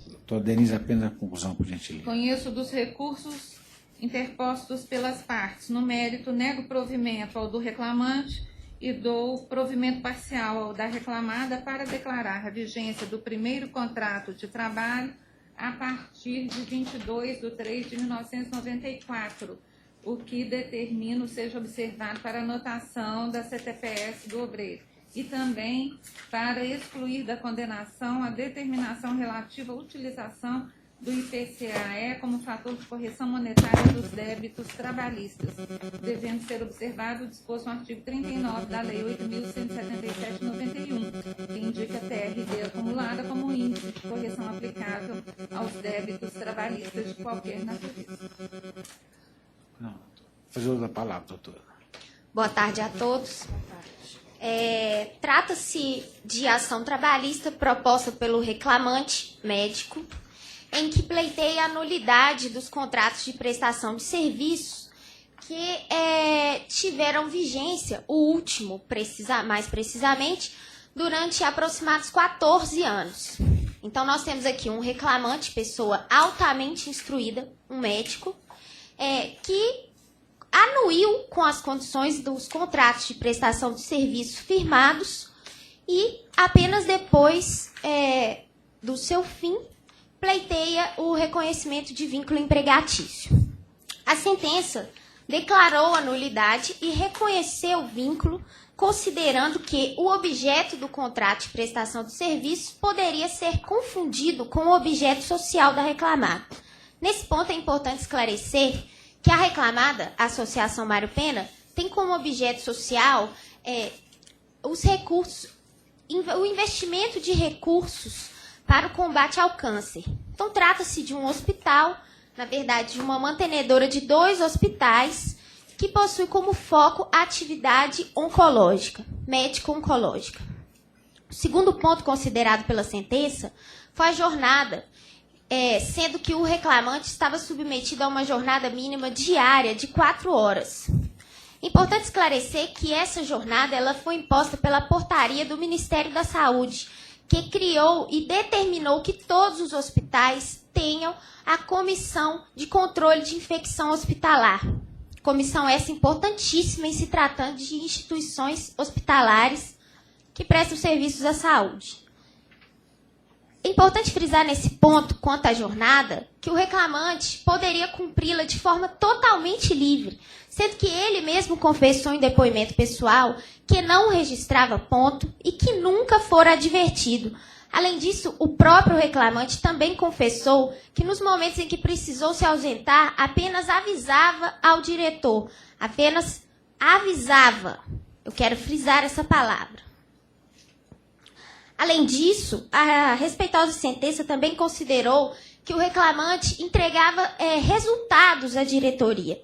Doutora Denise, apenas a conclusão, por gentileza. Conheço dos recursos interpostos pelas partes. No mérito, nego provimento ao do reclamante e dou provimento parcial ao da reclamada para declarar a vigência do primeiro contrato de trabalho a partir de 22/3/1994, o que determino seja observado para anotação da CTPS do obreiro, e também para excluir da condenação a determinação relativa à utilização do IPCAE como fator de correção monetária dos débitos trabalhistas, devendo ser observado o disposto no artigo 39 da Lei 8.177/91, que indica a TRD acumulada como índice de correção aplicável aos débitos trabalhistas de qualquer natureza. Faz uso da palavra, doutora. Boa tarde a todos. Trata-se de ação trabalhista proposta pelo reclamante médico, em que pleiteia a nulidade dos contratos de prestação de serviços que tiveram vigência, o último, mais precisamente, durante aproximados 14 anos. Então, nós temos aqui um reclamante, pessoa altamente instruída, um médico, que anuiu com as condições dos contratos de prestação de serviço firmados e apenas depois do seu fim pleiteia o reconhecimento de vínculo empregatício. A sentença declarou a nulidade e reconheceu o vínculo, considerando que o objeto do contrato de prestação de serviço poderia ser confundido com o objeto social da reclamada. Nesse ponto é importante esclarecer que a reclamada, a Associação Mário Pena, tem como objeto social os recursos, o investimento de recursos para o combate ao câncer. Então, trata-se de um hospital, na verdade, de uma mantenedora de 2 hospitais, que possui como foco a atividade oncológica, médico-oncológica. O segundo ponto considerado pela sentença foi a jornada, sendo que o reclamante estava submetido a uma jornada mínima diária de 4 horas. É importante esclarecer que essa jornada ela foi imposta pela portaria do Ministério da Saúde, que criou e determinou que todos os hospitais tenham a Comissão de Controle de Infecção Hospitalar. Comissão essa importantíssima em se tratando de instituições hospitalares que prestam serviços à saúde. É importante frisar nesse ponto, quanto à jornada, que o reclamante poderia cumpri-la de forma totalmente livre, sendo que ele mesmo confessou em depoimento pessoal que não registrava ponto e que nunca fora advertido. Além disso, o próprio reclamante também confessou que nos momentos em que precisou se ausentar, apenas avisava ao diretor. Apenas avisava. Eu quero frisar essa palavra. Além disso, a respeitosa sentença também considerou que o reclamante entregava resultados à diretoria.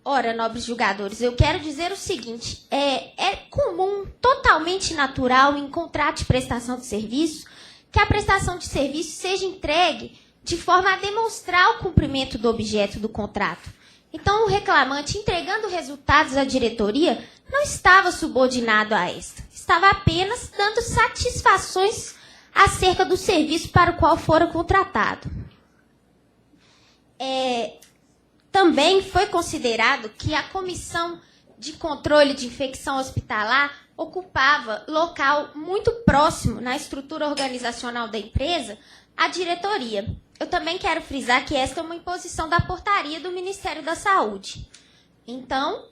Ora, nobres julgadores, eu quero dizer o seguinte, é comum, totalmente natural em contrato de prestação de serviço, que a prestação de serviço seja entregue de forma a demonstrar o cumprimento do objeto do contrato. Então, o reclamante, entregando resultados à diretoria, não estava subordinado a esta. Estava apenas dando satisfações acerca do serviço para o qual fora contratado. Também foi considerado que a Comissão de Controle de Infecção Hospitalar ocupava local muito próximo na estrutura organizacional da empresa à diretoria. Eu também quero frisar que esta é uma imposição da portaria do Ministério da Saúde. Então,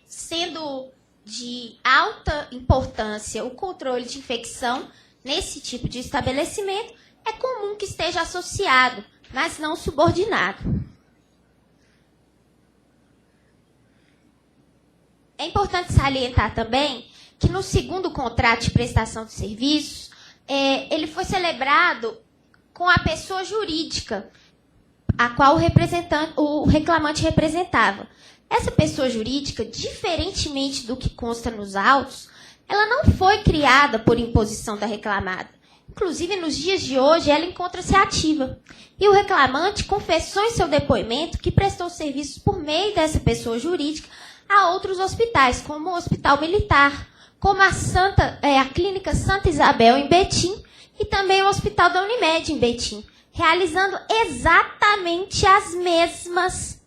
sendo de alta importância o controle de infecção nesse tipo de estabelecimento, é comum que esteja associado, mas não subordinado. É importante salientar também que no segundo contrato de prestação de serviços, ele foi celebrado com a pessoa jurídica, a qual o reclamante representava. Essa pessoa jurídica, diferentemente do que consta nos autos, ela não foi criada por imposição da reclamada. Inclusive, nos dias de hoje, ela encontra-se ativa. E o reclamante confessou em seu depoimento que prestou serviços por meio dessa pessoa jurídica a outros hospitais, como o Hospital Militar, como a Clínica Santa Isabel, em Betim, e também o Hospital da Unimed, em Betim, realizando exatamente as mesmas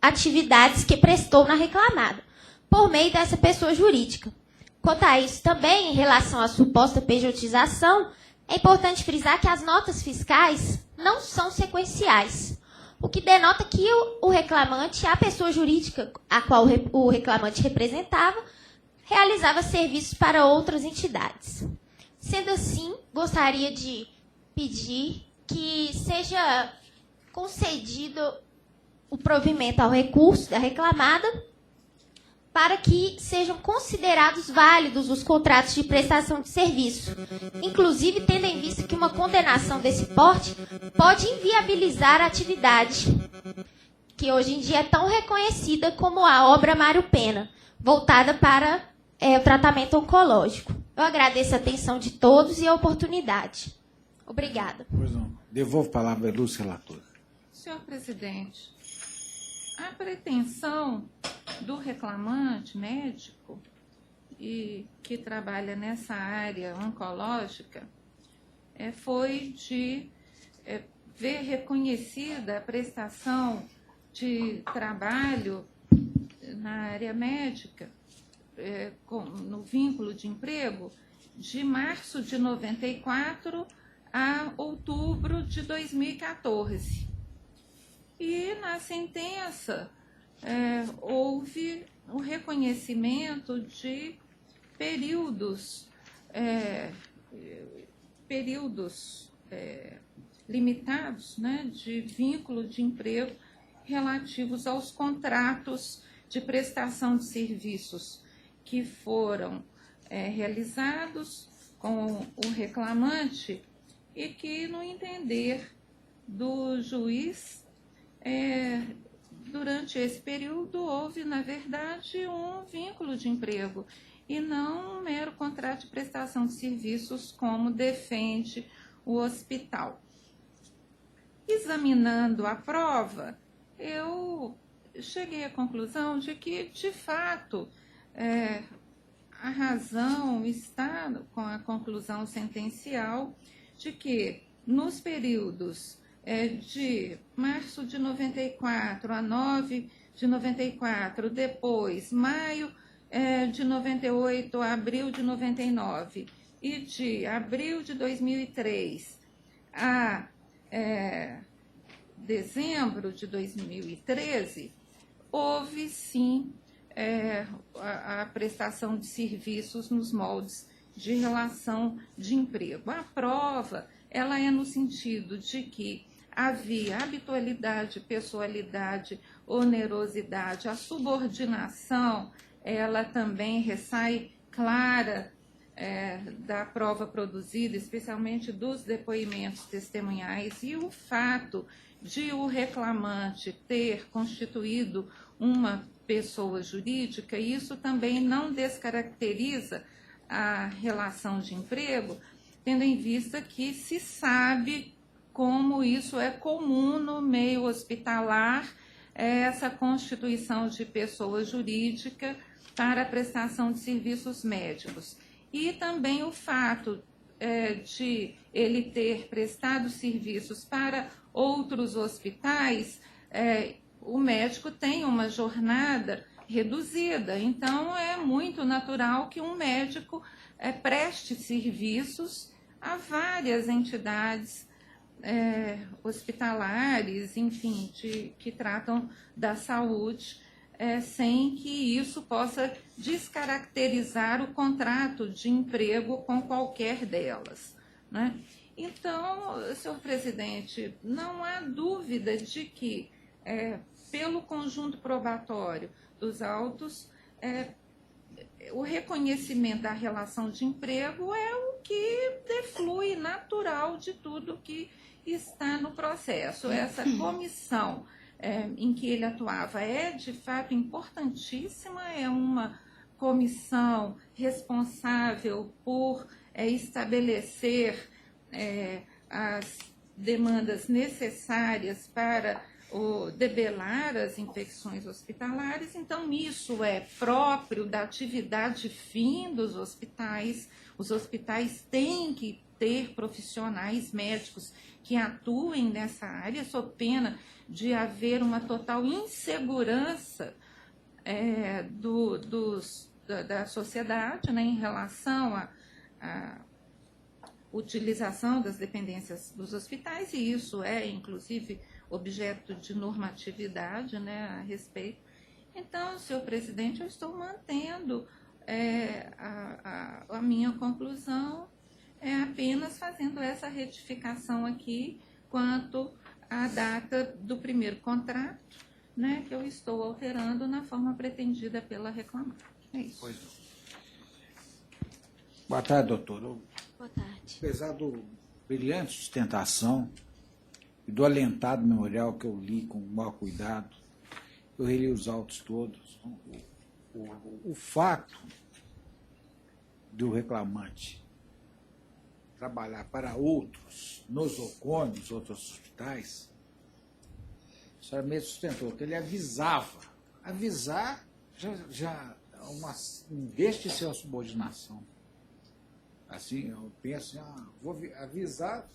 atividades que prestou na reclamada, por meio dessa pessoa jurídica. Quanto a isso também, em relação à suposta pejotização, é importante frisar que as notas fiscais não são sequenciais, o que denota que o reclamante, a pessoa jurídica a qual o reclamante representava, realizava serviços para outras entidades. Sendo assim, gostaria de pedir que seja concedido o provimento ao recurso da reclamada para que sejam considerados válidos os contratos de prestação de serviço, inclusive tendo em vista que uma condenação desse porte pode inviabilizar a atividade que hoje em dia é tão reconhecida como a obra Mário Pena, voltada para o tratamento oncológico. Eu agradeço a atenção de todos e a oportunidade. Obrigada. Pois não. Devolvo a palavra à ilustre relatora. Senhor presidente, a pretensão do reclamante médico e que trabalha nessa área oncológica foi de ver reconhecida a prestação de trabalho na área médica, no vínculo de emprego, de março de 94 a outubro de 2014. E na sentença houve o reconhecimento de períodos limitados, né, de vínculo de emprego relativos aos contratos de prestação de serviços que foram realizados com o reclamante e que, no entender do juiz, durante esse período houve, na verdade, um vínculo de emprego e não um mero contrato de prestação de serviços, como defende o hospital. Examinando a prova, eu cheguei à conclusão de que, de fato, a razão está com a conclusão sentencial de que, nos períodos de março de 94 a 9 de 94, depois maio de 98 a abril de 99 e de abril de 2003 a dezembro de 2013, houve sim a prestação de serviços nos moldes de relação de emprego. A prova, ela é no sentido de que havia habitualidade, pessoalidade, onerosidade, a subordinação, ela também ressai clara da prova produzida, especialmente dos depoimentos testemunhais, e o fato de o reclamante ter constituído uma pessoa jurídica, isso também não descaracteriza a relação de emprego, tendo em vista que se sabe como isso é comum no meio hospitalar, essa constituição de pessoa jurídica para a prestação de serviços médicos. E também o fato de ele ter prestado serviços para outros hospitais, o médico tem uma jornada reduzida, então é muito natural que um médico preste serviços a várias entidades hospitalares, enfim, que tratam da saúde, sem que isso possa descaracterizar o contrato de emprego com qualquer delas, né? Então, senhor presidente, não há dúvida de que, pelo conjunto probatório dos autos, o reconhecimento da relação de emprego é o que deflui natural de tudo que está no processo. Essa comissão em que ele atuava é, de fato, importantíssima, é uma comissão responsável por estabelecer as demandas necessárias para debelar as infecções hospitalares. Então, isso é próprio da atividade fim dos hospitais. Os hospitais têm que ter profissionais médicos que atuem nessa área, sob pena de haver uma total insegurança da sociedade, né, em relação à utilização das dependências dos hospitais, e isso é, inclusive, objeto de normatividade, né, a respeito. Então, senhor presidente, eu estou mantendo a minha conclusão, apenas fazendo essa retificação aqui quanto à data do primeiro contrato, né, que eu estou alterando na forma pretendida pela reclamante. É isso. Pois não. Boa tarde, doutor. Boa tarde. Apesar do brilhante sustentação e do alentado memorial que eu li com o maior cuidado, eu reli os autos todos. O fato do reclamante trabalhar para outros, nosocômios, outros hospitais, a senhora mesmo sustentou que ele avisava. Avisar já deixa de ser uma subordinação. Assim, eu penso, vou avisar,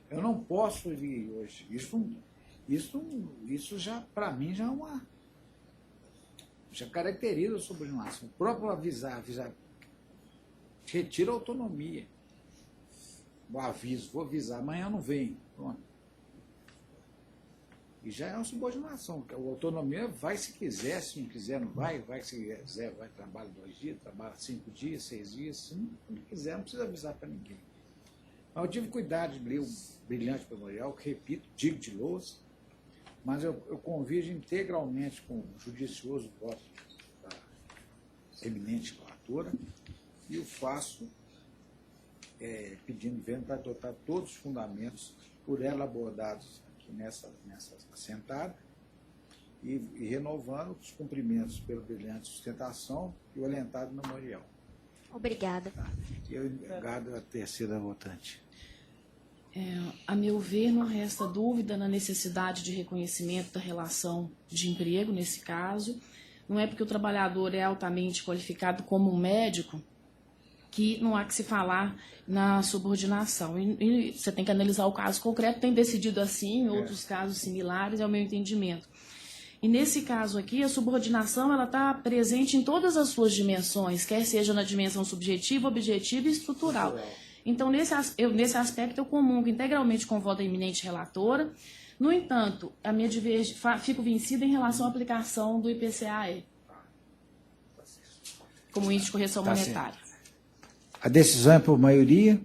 eu não posso vir hoje. Isso já, para mim, já caracteriza a subordinação. O próprio avisar, retira a autonomia. O aviso, vou avisar, amanhã eu não venho. Pronto. E já é uma subordinação. A autonomia vai se quiser, se não quiser não vai se quiser, vai, trabalha 2 dias, trabalha 5 dias, 6 dias, se não quiser, não precisa avisar para ninguém. Mas eu tive cuidado de ler o brilhante memorial, que, repito, digo de louça, mas eu convido integralmente com o judicioso voto da eminente relatora e o faço pedindo para adotar todos os fundamentos por ela abordados aqui nessa assentada e renovando os cumprimentos pelo brilhante sustentação e o alentado memorial. Obrigada. Tá? Eu obrigado a terceira votante. A meu ver, não resta dúvida na necessidade de reconhecimento da relação de emprego, nesse caso. Não é porque o trabalhador é altamente qualificado como um médico que não há que se falar na subordinação. E você tem que analisar o caso concreto, tem decidido assim, em outros casos similares, é o meu entendimento. E nesse caso aqui, a subordinação está presente em todas as suas dimensões, quer seja na dimensão subjetiva, objetiva e estrutural. Então, nesse aspecto, eu comungo integralmente com o voto da eminente relatora. No entanto, fico vencida em relação à aplicação do IPCA-E como índice de correção monetária. Certo. A decisão é por maioria,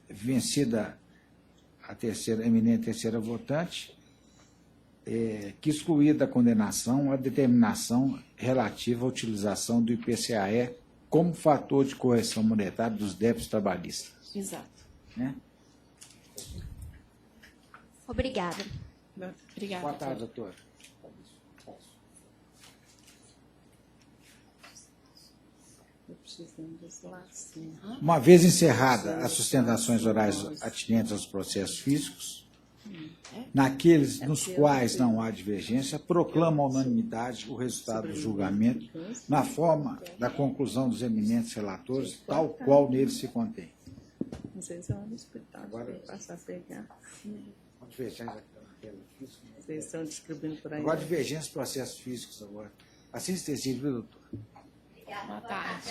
vencida a eminente terceira votante, que excluía da condenação a determinação relativa à utilização do IPCA-E como fator de correção monetária dos débitos trabalhistas. Exato. Né? Obrigada. Obrigada. Boa tarde, doutora. Uma vez encerrada as sustentações orais atinentes aos processos físicos, naqueles nos quais não há divergência, proclama a unanimidade o resultado do julgamento na forma da conclusão dos eminentes relatores, tal qual nele se contém. Não sei se é um hospital. Agora passar a pegar. Vocês estão distribuindo por aí. Agora divergência dos processos físicos agora. Assim se decide, viu, doutor? Boa tarde.